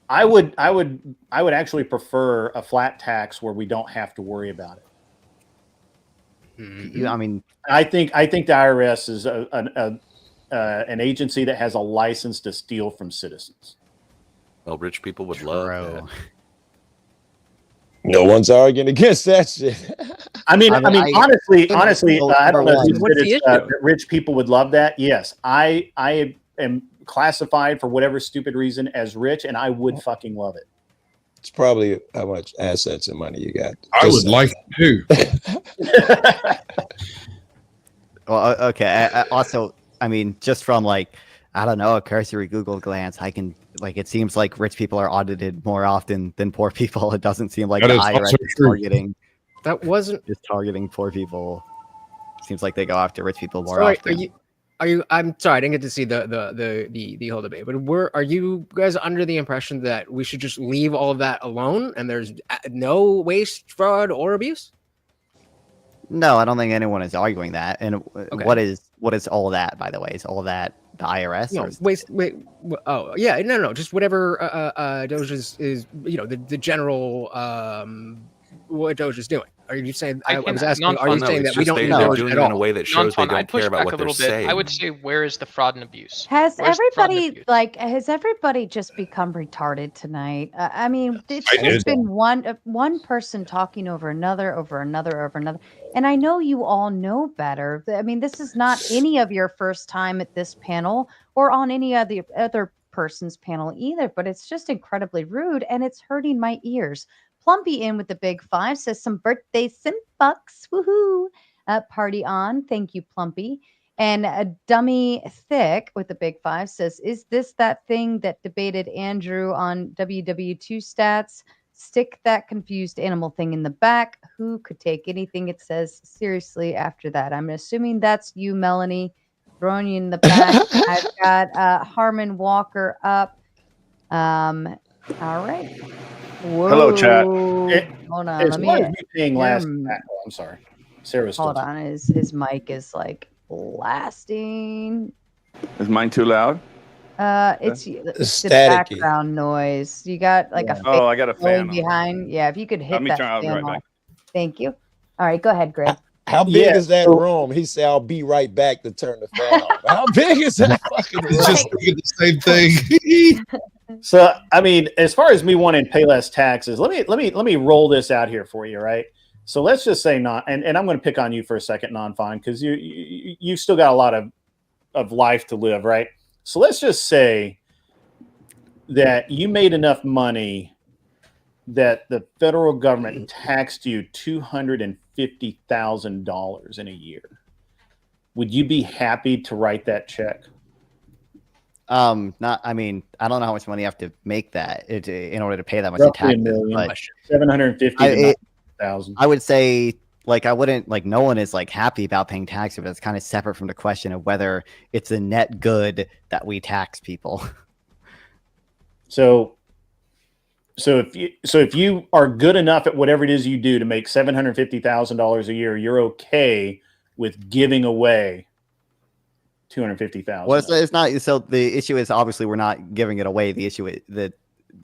I would actually prefer a flat tax where we don't have to worry about it. I mean, I think the IRS is an agency that has a license to steal from citizens. Well, rich people would love that. No one's arguing against that shit. I mean, honestly, I don't know if What's rich people would love that. Yes, I am classified for whatever stupid reason as rich, and I would fucking love it. It's probably how much assets and money you got. I would like to. Well, okay. Also, I mean, just from like, I don't know, a cursory Google glance, I can it seems like rich people are audited more often than poor people. It doesn't seem like That the is IRS also is true. targeting. That wasn't Is targeting poor people. Seems like they go after rich people more Sorry, often. are you? I'm sorry, I didn't get to see the whole debate. But are you guys under the impression that we should just leave all of that alone and there's no waste, fraud, or abuse? No, I don't think anyone is arguing that. And Okay. what is all that, by the way? Is all that the IRS? No, or is- wait. Oh, yeah, no, just whatever DOGE is the general what DOGE is doing. Are you saying? I was asking. Are you saying that we don't need DOGE doing at it in all? a way that shows they Non-fun, don't I'd push care about back what a they're little bit. saying? I would say, where is the fraud and abuse? Has Where's the fraud and everybody abuse? has everybody just become retarded tonight? I mean, it's I just did. been one person talking over another, and I know you all know better. I mean, this is not any of your first time at this panel or on any other person's panel either. But it's just incredibly rude, and it's hurting my ears. Plumpy in with the big 5 says some birthday bucks. Woohoo! Party on. Thank you, Plumpy. And a dummy thick with the big 5 says, is this that thing that debated Andrew on WW2 stats? Stick that confused animal thing in the back. Who could take anything it says seriously after that? I'm assuming that's you, Melanie. Throwing you in the back. I've got Harmon Walker up. All right. Whoa. Hello, chat. Hold on. As Let far me. as me paying last, I'm sorry. Sarah's still Hold on. His mic is like blasting. Is mine too loud? It's the Staticky. background noise. You got like a Oh, I got a fan fan on. behind. Yeah, if you could hit Let me that turn. I'll be fan right back. off. Thank you. All right, go ahead, Greg. How big is that room? He said, "I'll be right back to turn the fan off." How big is that fucking room? Just thinking the same thing. So, I mean, as far as me wanting to pay less taxes, let me roll this out here for you, right? So let's just say and I'm going to pick on you for a second, non-fine, because you still got a lot of life to live, right? So let's just say that you made enough money that the federal government taxed you $250,000 in a year. Would you be happy to write that check? Not. I mean, I don't know how much money you have to make that in order to pay that much Roughly in taxes. But 750,000. I would say, I wouldn't no one is happy about paying taxes, but it's kind of separate from the question of whether it's a net good that we tax people. So if you are good enough at whatever it is you do to make $750,000 a year, you're okay with giving away $250,000. Well, it's not. So the issue is obviously we're not giving it away. The issue is the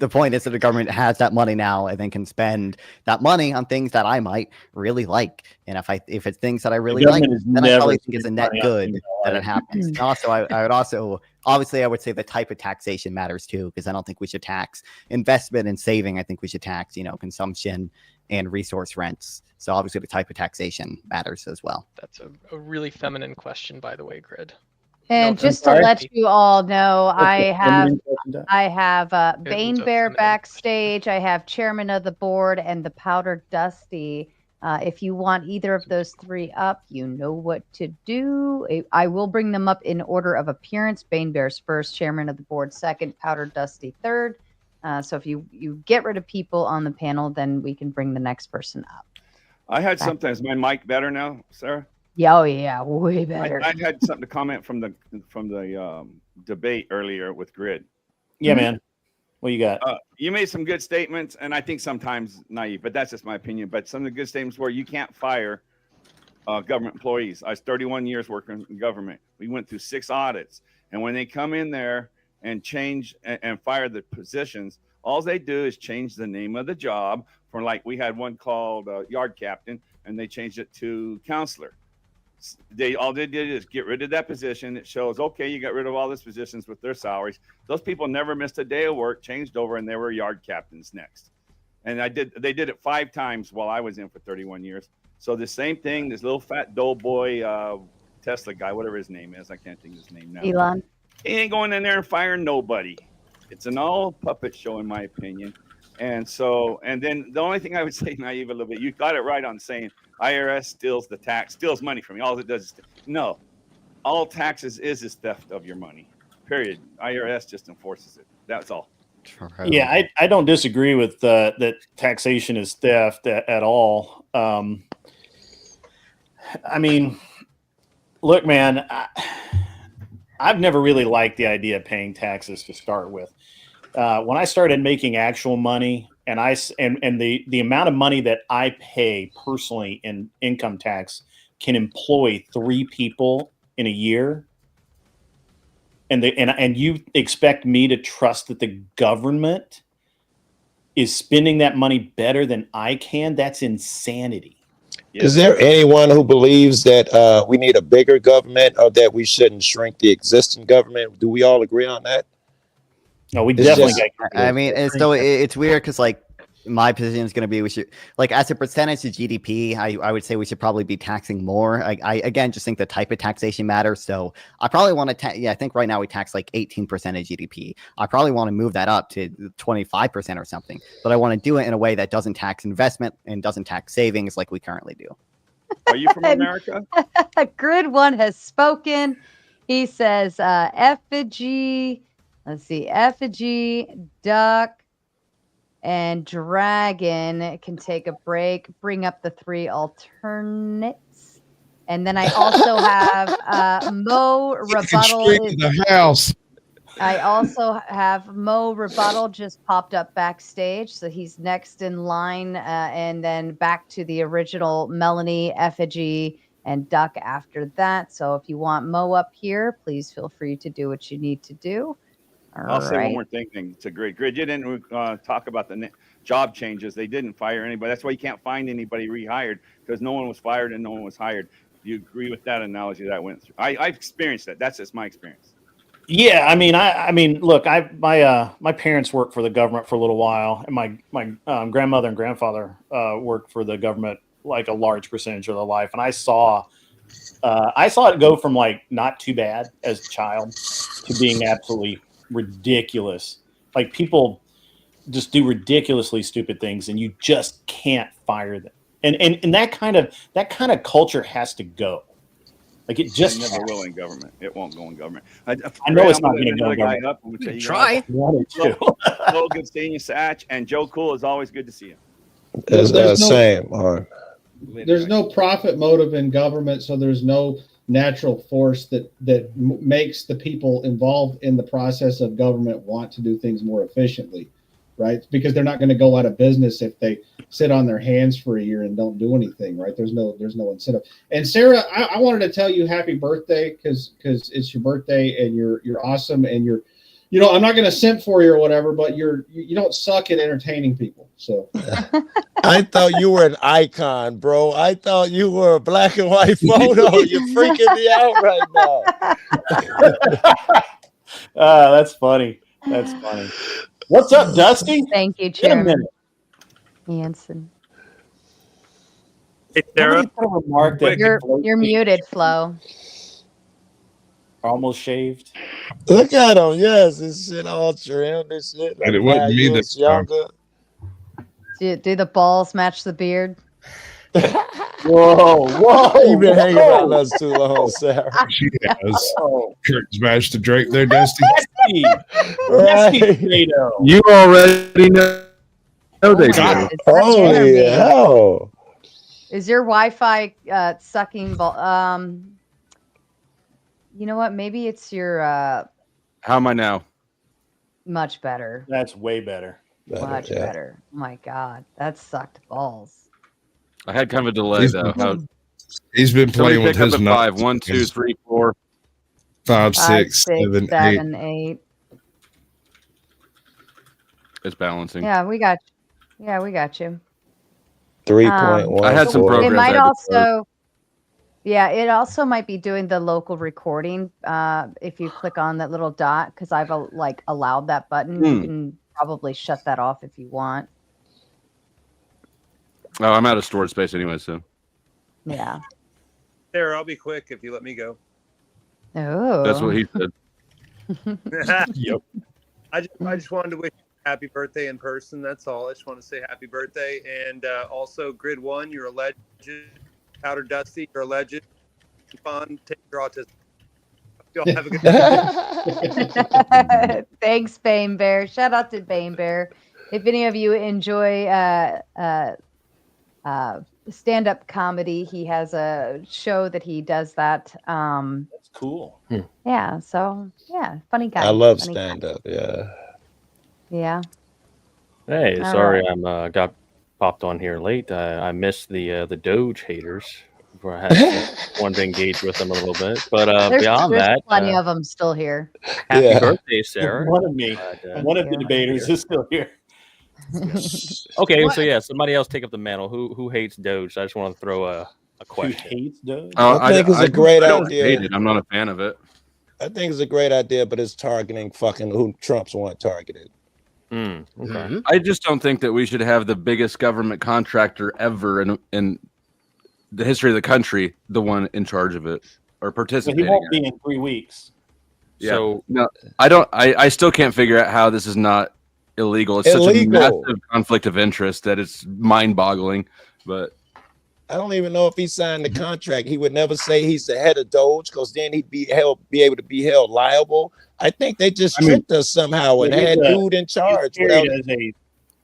point is that the government has that money now and then can spend that money on things that I might really like. And if it's things that I really like, then I probably think it's a net good that it happens. And also, I would also obviously I would say the type of taxation matters too, because I don't think we should tax investment and saving. I think we should tax consumption and resource rents. So obviously the type of taxation matters as well. That's a really feminine question, by the way, Grid. And No, just to sorry. let you all know, I feminine have Bane what's up, Bear feminine backstage. I have Chairman of the Board and the Powder Dusty If you want either of those three up, you know what to do. I will bring them up in order of appearance. Bane Bears first, Chairman of the Board second, Powder Dusty third. So if you get rid of people on the panel, then we can bring the next person up. I had something. Is my mic better now, Sarah? Yeah, oh yeah, way better. I had something to comment from the debate earlier with Grid. Yeah, man. What you got? You made some good statements, and I think sometimes naive, but that's just my opinion. But some of the good statements were you can't fire government employees. I was 31 years working in government. We went through 6 audits, and when they come in there and change and fire the positions, all they do is change the name of the job. For like we had one called yard captain, and they changed it to counselor. All they did is get rid of that position. It shows, okay, you got rid of all these positions with their salaries. Those people never missed a day of work, changed over, and they were yard captains next. And they did it 5 times while I was in for 31 years. So the same thing, this little fat doughboy Tesla guy, whatever his name is, I can't think of his name now. Elon. He ain't going in there and firing nobody. It's an all puppet show, in my opinion. And then the only thing I would say, naive a little bit, you got it right on saying IRS steals money from you. All it does is no. All taxes is theft of your money. Period. IRS just enforces it. That's all. Yeah, I don't disagree with that taxation is theft at all. I mean, look, man, I've never really liked the idea of paying taxes to start with. When I started making actual money, and the amount of money that I pay personally in income tax can employ 3 people in a year, and you expect me to trust that the government is spending that money better than I can? That's insanity. Is there anyone who believes that we need a bigger government or that we shouldn't shrink the existing government? Do we all agree on that? No, we It's definitely just- got. I mean, it's weird because like my position is going to be we should like as a percentage of GDP, I would say we should probably be taxing more. I again just think the type of taxation matters. So I probably want to I think right now we tax like 18% of GDP. I probably want to move that up to 25% or something. But I want to do it in a way that doesn't tax investment and doesn't tax savings like we currently do. Are you from America? Grid One has spoken. He says effigy. Let's see, effigy, duck, and dragon can take a break. Bring up the 3 alternates. And then I also have Mo rebuttal. Straight to the house. I also have Mo rebuttal just popped up backstage. So he's next in line. And then back to the original Melanie, effigy, and duck after that. So if you want Mo up here, please feel free to do what you need to do. I'll say one more thing to Grid. Grid, you didn't talk about the job changes. They didn't fire anybody. That's why you can't find anybody rehired, because no one was fired and no one was hired. Do you agree with that analogy that went through? I've experienced that. That's just my experience. Yeah, I mean, look, my parents worked for the government for a little while, and my grandmother and grandfather worked for the government like a large percentage of their life, and I saw it go from like not too bad as a child to being absolutely ridiculous. Like people just do ridiculously stupid things, and you just can't fire them. And that kind of culture has to go. Like it just never will in government. It won't go in government. I know it's not going to go in government. Try. Well, good seeing you, Satch, and Joe Cool is always good to see you. Same. There's no profit motive in government, so there's no natural force that makes the people involved in the process of government want to do things more efficiently, right? Because they're not going to go out of business if they sit on their hands for a year and don't do anything, right? There's no incentive. And Sarah, I wanted to tell you happy birthday because it's your birthday and you're awesome and you're, I'm not going to simp for you or whatever, but you don't suck at entertaining people. So I thought you were an icon, bro. I thought you were a black and white photo. You're freaking me out right now. That's funny. That's funny. What's up, Dusty? Thank you, In a Chairman minute. Hanson. Hey, Sarah. Remark that You're muted, Flo. Almost shaved. Look at him. Yes, this shit all trimmed. This shit. And it wasn't me that younger. Do the balls match the beard? Whoa! You've been hanging around us too long, Sarah. She has. Curtains match the drape there, Dusty. Right. You already know they my do. God, it's Holy hell! Is your Wi-Fi sucking? You know what? Maybe it's your How am I now? much better. That's way better. Much better. Oh my God, that sucked balls. I had kind of a delay though. He's been Somebody playing with pick up his at nuts. 5. 1, 2, 3, 4. 5, 5, 6, 6, 7, 8. 7, 8. It's balancing. Yeah, we got you. Yeah, we got you. 3.1. I had some programs. It might I had to close. also, yeah, it also might be doing the local recording. If you click on that little dot, because I've like allowed that button. You can probably shut that off if you want. Oh, I'm out of storage space anyway, so. Yeah. Sarah, I'll be quick if you let me go. Oh. That's what he said. Yep. I just wanted to wish you a happy birthday in person. That's all. I just want to say happy birthday. And also, Grid One, you're a legend. Powder Dusty, you're a legend. Fun. Take your autism. Y'all have a good day. Thanks, Bane Bear. Shout out to Bane Bear. If any of you enjoy stand-up comedy, he has a show that he does that. That's cool. Yeah. So yeah, funny guy. I love Funny stand up. Yeah. Yeah. Hey, All sorry, right. got popped on here late. I missed the DOGE haters. Before I wanted to engage with them a little bit, but beyond there's that, plenty of them still here. happy birthday, Sarah. One of me. Thank One of you. the debaters is still here. Okay, so yeah, somebody else take up the mantle. Who hates Doge? I just want to throw a question. Who hates Doge? I think it's a great I don't idea. hate it. I'm not a fan of it. I think it's a great idea, but it's targeting fucking who Trump's want targeted. Okay. I just don't think that we should have the biggest government contractor ever in the history of the country, the one in charge of it or But participating. he won't in be it. in 3 weeks. Yeah. So no, I don't. I still can't figure out how this is not illegal. It's such a Illegal. massive conflict of interest that it's mind-boggling. But I don't even know if he signed the contract. He would never say he's the head of Doge because then he'd be able to be held liable. I think they just tricked us somehow and had dude in charge.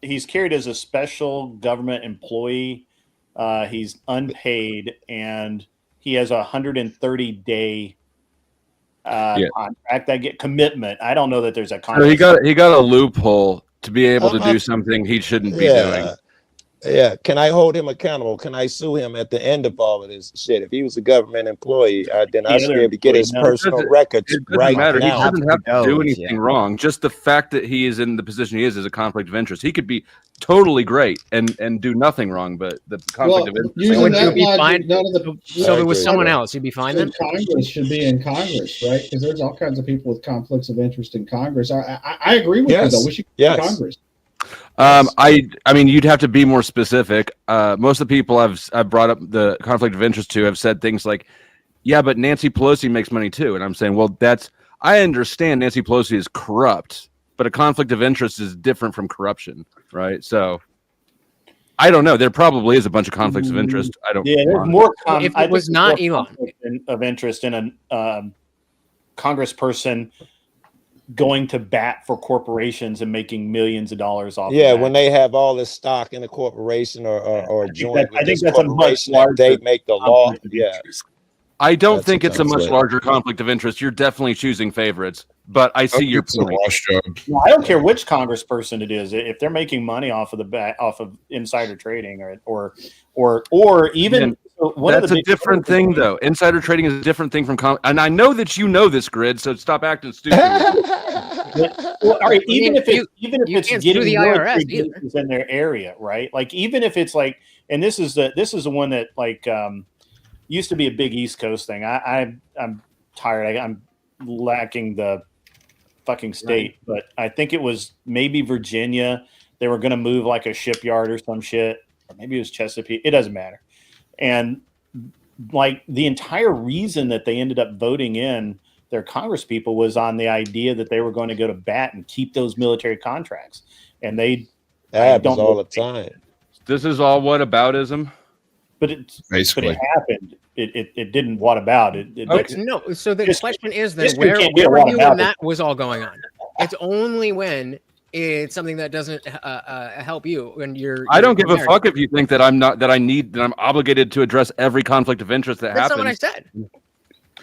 He's carried as a special government employee. He's unpaid, and he has a 130-day contract. I get commitment. I don't know that there's a so contract. he got a loophole to be able to do something he shouldn't be doing. Yeah. Can I hold him accountable? Can I sue him at the end of all of this shit? If he was a government employee, then I should be able to get his personal records It doesn't right matter. now. He doesn't have to do anything wrong. Just the fact that he is in the position he is a conflict of interest. He could be totally great and do nothing wrong, but the conflict of interest. using that be logic, fine. none of the So if it was someone else, you'd be fine then. Congress should be in Congress, right? Because there's all kinds of people with conflicts of interest in Congress. I agree with you though. We should go to Congress. I mean, you'd have to be more specific. Most of the people I've brought up the conflict of interest to have said things like, "Yeah, but Nancy Pelosi makes money too," and I'm saying, "Well, I understand Nancy Pelosi is corrupt, but a conflict of interest is different from corruption, right?" So, I don't know. There probably is a bunch of conflicts of interest. I don't. Yeah, there's more. If it was not Elon of interest in a congressperson going to bat for corporations and making millions of dollars off. Yeah, of that. when they have all this stock in a corporation or joint with I think this that's a much corporation, that they larger make the law. Yeah. I don't That's think it's a much conflict. larger conflict of interest. You're definitely choosing favorites, but I see your point. No, I don't care which congressperson it is. If they're making money off of insider trading or even one of That's the a different thing, though. Insider trading is a different thing from and I know that you know this, Grid. So stop acting stupid. Well, all right, even if it's can't getting sue the military IRS either. bases in their area, right? Like even if it's like, and this is the one that like used to be a big East Coast thing. I'm tired. I'm lacking the fucking state, but I think it was maybe Virginia. They were going to move like a shipyard or some shit, or maybe it was Chesapeake. It doesn't matter. And like the entire reason that they ended up voting in their Congress people was on the idea that they were going to go to bat and keep those military contracts. And That happens all the time. This is all whataboutism. But it basically happened. It didn't. What about it? No. So the question is then, history where can't be a were what you about when it. that was all going on? It's only when it's something that doesn't help you when you're. I don't give a married. fuck if you think that I'm obligated to address every conflict of interest that That's happens. not what I said.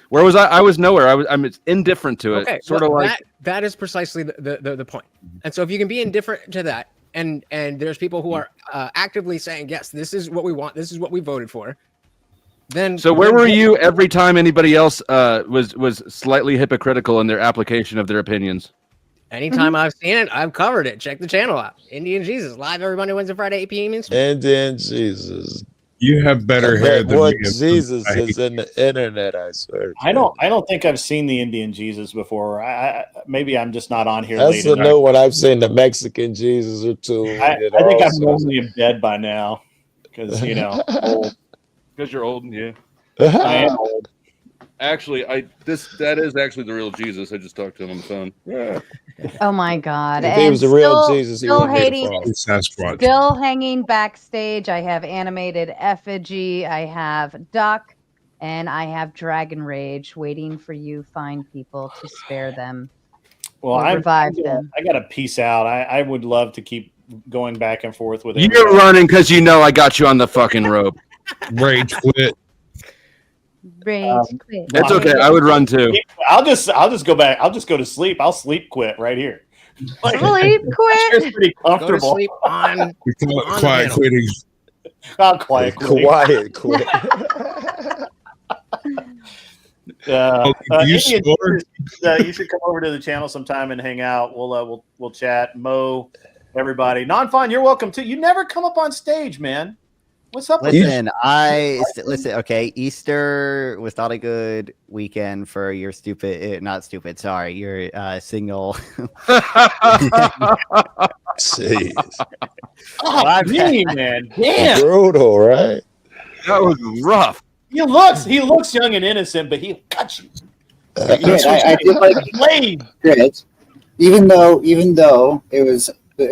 Where was I? I was nowhere. I'm indifferent to it. Okay, Sort of like that is precisely the point. And so if you can be indifferent to that, and there's people who are actively saying, yes, this is what we want, this is what we voted for, then so where were you every time anybody else was slightly hypocritical in their application of their opinions? Anytime I've seen it, I've covered it. Check the channel out. Indian Jesus live every Monday, Wednesday, Friday, 8 p.m. Eastern. Indian Jesus. You have better hair than what me. Jesus is in the internet, I swear. I don't think I've seen the Indian Jesus before. Maybe I'm just not on here. That's late a new one. I've seen the Mexican Jesus or two. I think I'm mostly in bed by now because old. Because you're old, yeah. I am old. Actually, that is actually the real Jesus. I just talked to him on the phone. Yeah. Oh my God! If he was the real Jesus, he still wouldn't need a hating, cross. Sasquatch. still hanging backstage. I have animated effigy. I have duck, and I have dragon rage waiting for you fine people to spare them. Well, or revive them. I got to peace out. I would love to keep going back and forth with it. You're running because you know I got you on the fucking rope. Rage quit. Rage quit. It's okay. I would run too. I'll just go back. I'll just go to sleep. I'll sleep quit right here. Sleep quit. It's pretty comfortable. Go to sleep on. We call it quiet quitting. I'll quiet quitting. Quiet quit. You should come over to the channel sometime and hang out. We'll chat. Mo, everybody. Non-fun, you're welcome too. You never come up on stage, man. What's up? Listen, okay, Easter was not a good weekend for your your single. Jeez. Oh, man. Damn. Brutal, right? That was rough. He looks young and innocent, but he'll cut you. I did like Grid. Even though it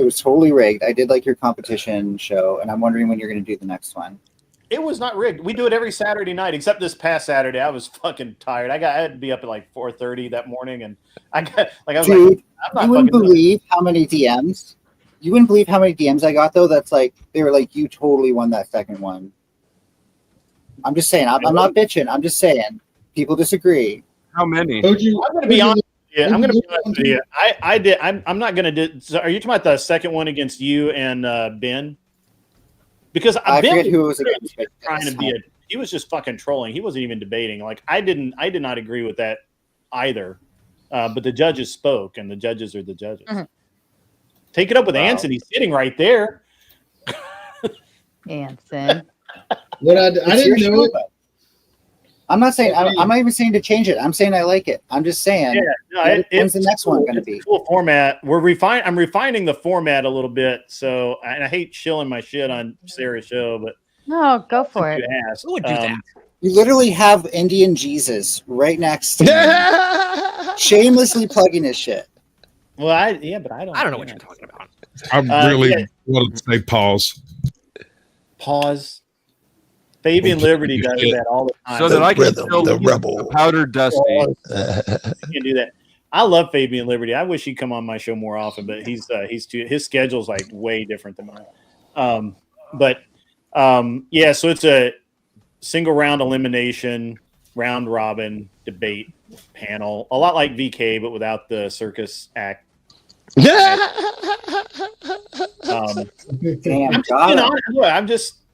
was totally rigged, I did like your competition show, and I'm wondering when you're going to do the next one. It was not rigged. We do it every Saturday night, except this past Saturday. I was fucking tired. I had to be up at like 4:30 that morning, and You wouldn't believe how many DMs. You wouldn't believe how many DMs I got though. That's like they were like, you totally won that second one. I'm just saying. I'm not bitching. I'm just saying. People disagree. How many? I'm going to be honest. Yeah, I'm going to be honest with you. I did. I'm not going to do. So are you talking about the second one against you and Ben? Because I Ben forget who it was against. trying to be he was just fucking trolling. He wasn't even debating. Like I did not agree with that either. But the judges spoke, and the judges are the judges. Mm-hmm. Take it up with Anson. He's sitting right there. Anson. What I didn't do it. I'm not saying. I'm not even saying to change it. I'm saying I like it. I'm just saying. Yeah, when's the next one going to be? Cool format. I'm refining the format a little bit. So, and I hate shilling my shit on Sarah's show, but no, go for it. Who would do that? You literally have Indian Jesus right next to you, shamelessly plugging his shit. Well, I don't know what you're talking about. I really want to say pause. Pause. Fabian Liberty does that all the time. So that I can still the powdered Dusty. You can do that. I love Fabian Liberty. I wish he'd come on my show more often, but his schedule's like way different than mine. So it's a single round elimination, round robin debate panel, a lot like VK, but without the circus act. I'm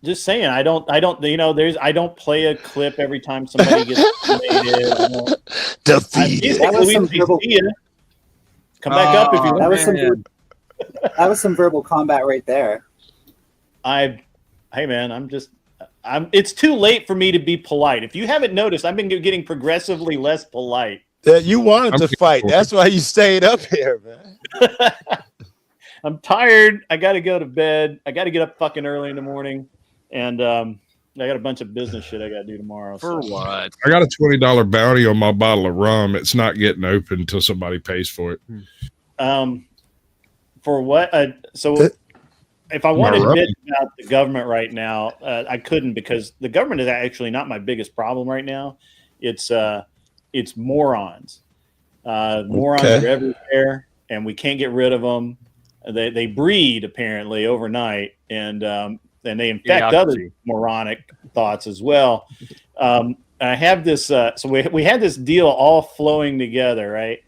just saying, I don't play a clip every time somebody gets eliminated. Come back up if you want. That was some verbal combat right there. Hey man, it's too late for me to be polite. If you haven't noticed, I've been getting progressively less polite. You wanted to fight. That's why you stayed up here, man. I'm tired. I got to go to bed. I got to get up fucking early in the morning. And I got a bunch of business shit I got to do tomorrow. For what? I got a $20 bounty on my bottle of rum. It's not getting open until somebody pays for it. For what? if I wanted to bitch about the government right now, I couldn't, because the government is actually not my biggest problem right now. It's morons. Morons are everywhere, and we can't get rid of them. They breed apparently overnight, and they infect other moronic thoughts as well. I have this. So we had this deal all flowing together, right?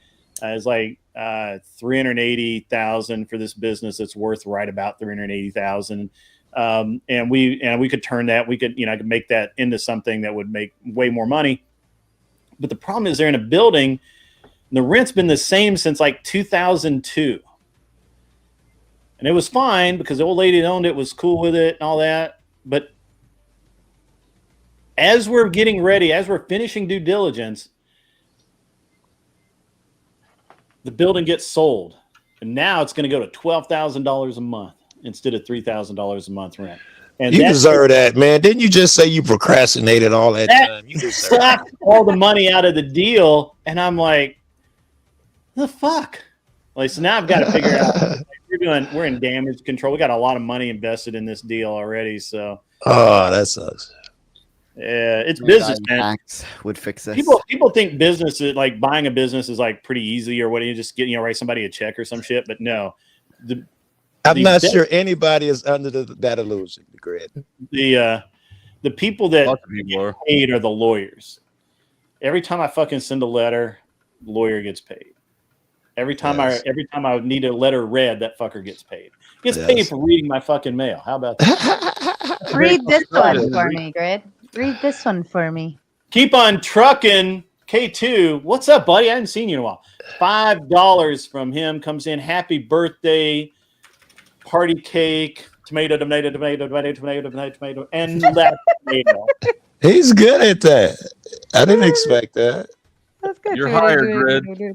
It's like $380,000 for this business that's worth right about $380,000, and we could turn that. We could I could make that into something that would make way more money. But the problem is they're in a building. And the rent's been the same since like 2002. And it was fine because the old lady that owned it was cool with it and all that. But as we're getting ready, as we're finishing due diligence, the building gets sold. And now it's going to go to $12,000 a month instead of $3,000 a month rent. And you deserve that, man. Didn't you just say you procrastinated all that time? You sucked all the money out of the deal. And I'm like, the fuck? Like, so now I've got to figure out. Like, we're in damage control. We got a lot of money invested in this deal already. So, that sucks. Yeah, it's business, man. Tax would fix this. People think business is like buying a business is like pretty easy, or what? You just get write somebody a check or some shit. But no, I'm not sure anybody is under that illusion. Grid. The people that get paid are the lawyers. Every time I fucking send a letter, the lawyer gets paid. Every time I need a letter read, that fucker gets paid. Gets paid for reading my fucking mail. How about that? Read this one for me, Grid. Read this one for me. Keep on trucking. K2, what's up, buddy? I haven't seen you in a while. $5 from him comes in. Happy birthday, party cake, tomato, and that tomato. He's good at that. I didn't expect that. That's good. You're hired, Grid. You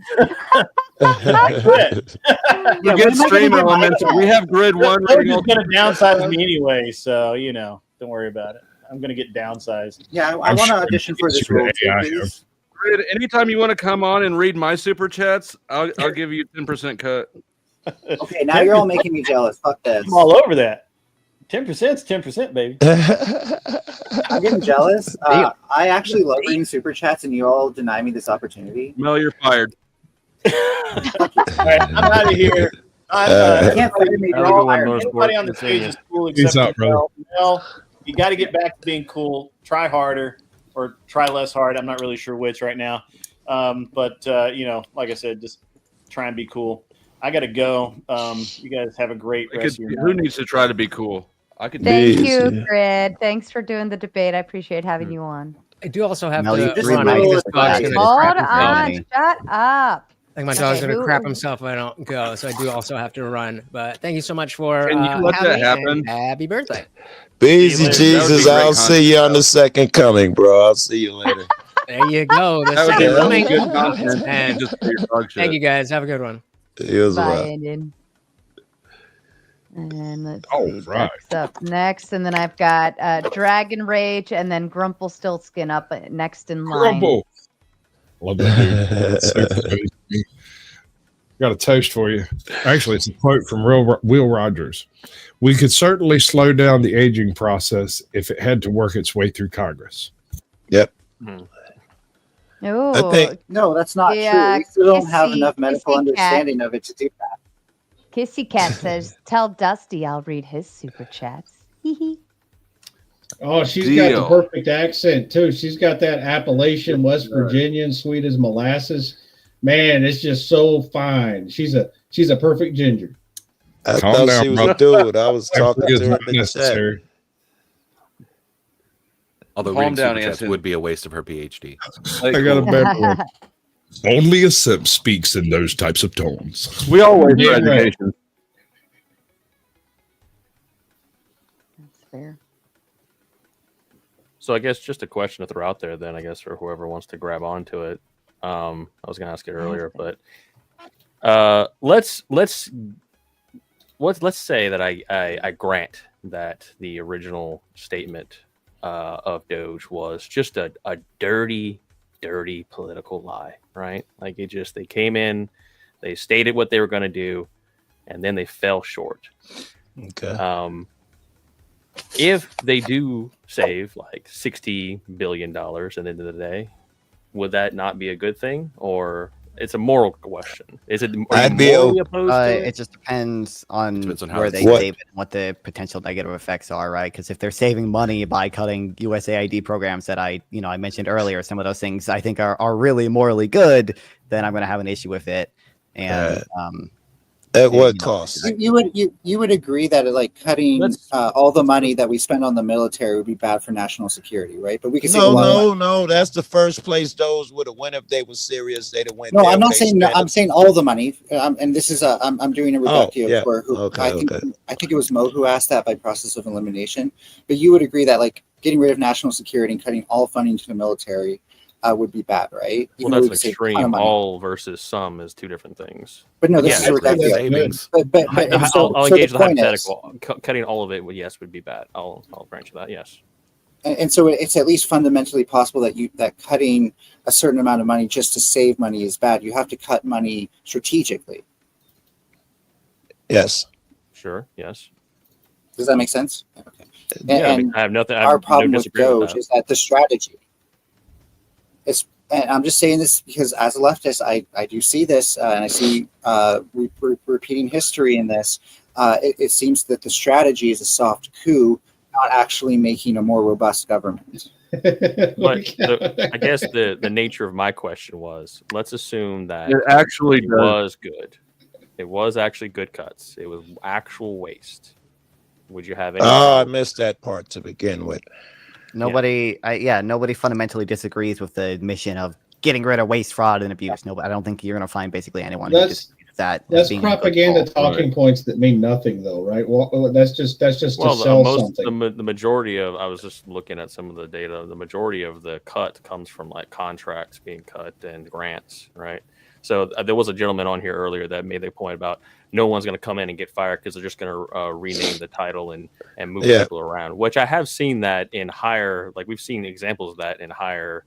get stream elements. We have Grid 1. They're just going to downsize me anyway, so don't worry about it. I'm going to get downsized. Yeah, I want to audition for this role too, please. Grid, anytime you want to come on and read my super chats, I'll give you 10% cut. Okay, now you're all making me jealous. Fuck this. I'm all over that. 10% is 10%, baby. I'm getting jealous. I actually love reading super chats, and you all deny me this opportunity. Mel, you're fired. All right, I'm out of here. I can't fire me. Everybody on the stage is cool except Mel. Mel, you got to get back to being cool. Try harder or try less hard. I'm not really sure which right now. But like I said, just try and be cool. I got to go. You guys have a great rest of your night. Who needs to try to be cool? I could. Thank you, Grid. Thanks for doing the debate. I appreciate having you on. I do also have Mel, to you just run. I think this dog's gonna Hold crap on. himself. Shut up. I think my dog's gonna crap himself if I don't go, so I do also have to run. But thank you so much for Can you let that happen? Happy birthday. Busy Jesus, I'll see you on the second coming, bro. I'll see you later. There you go. The That would be second really coming. good content. And Just for your dog shit. thank you guys. Have a good one. Bye, Indian. And let's see. That's up next. And then I've got Dragon Rage and then Grumpelstiltskin up next in line. Grumble. Love that dude. That's so funny. Got a toast for you. Actually, it's a quote from Will Rogers. We could certainly slow down the aging process if it had to work its way through Congress. Yep. Ooh, I think no, that's not true. We still don't have enough medical understanding of it to do that. Kissy Cat says, "Tell Dusty I'll read his super chats." Oh, she's got the perfect accent too. She's got that Appalachian West Virginian, sweet as molasses. Man, it's just so fine. She's a perfect ginger. I thought she was a dude. I was talking to her in the chat. Although Calm reading down, super chats Anson. would be a waste of her PhD. I got a better one. Only a simp speaks in those types of tones. We all wait for Yeah, right. education. That's fair. So I guess just a question to throw out there then, I guess, for whoever wants to grab onto it. I was going to ask it earlier, but let's say that I grant that the original statement of DOGE was just a dirty political lie, right? Like they came in, they stated what they were going to do, and then they fell short. Okay. If they do save like $60 billion at the end of the day, would that not be a good thing? Or it's a moral question. Is it are you morally opposed to it? It just depends on how where it's they spent. save it and what the potential negative effects are, right? Because if they're saving money by cutting USAID programs that I mentioned earlier, some of those things I think are really morally good, then I'm going to have an issue with it. And at what cost? You would agree that like cutting all the money that we spend on the military would be bad for national security, right? But we can save a lot of money. No. That's the first place those would have went if they were serious. They'd have went. No, there. I'm not They saying. spent I'm saying all the money. And this is I'm doing a reductive yeah. for who Okay, I think it was Mo who asked that by process of elimination. But you would agree that like getting rid of national security and cutting all funding to the military would be bad, right? Well, that's an extreme. All versus some is two different things. But no, this is a reductive. Savings. But I'll so engage the the point is, hypothetical. Cutting all of it would be bad. I'll grant you that. Yes. and so it's at least fundamentally possible that cutting a certain amount of money just to save money is bad. You have to cut money strategically. Yes. Sure. Yes. Does that make sense? Okay. Yeah, I mean, I have nothing. Our problem with disagreement with DOGE that. is that the strategy. And I'm just saying this because as a leftist, I do see this, and I see repeating history in this. It seems that the strategy is a soft coup, not actually making a more robust government. But I guess the nature of my question was: let's assume that It actually does. was good. It was actually good cuts. It was actual waste. Would you have any? I missed that part to begin with. nobody fundamentally disagrees with the mission of getting rid of waste, fraud, and abuse. No, I don't think you're going to find basically anyone who disagrees with that. as That's being a good propaganda call. talking points that mean nothing, though, right? Well, that's just to sell something. The majority of I was just looking at some of the data. The majority of the cut comes from like contracts being cut and grants, right? So there was a gentleman on here earlier that made the point about no one's going to come in and get fired because they're just going to rename the title and move people around. Which I have seen that in higher, like we've seen examples of that in higher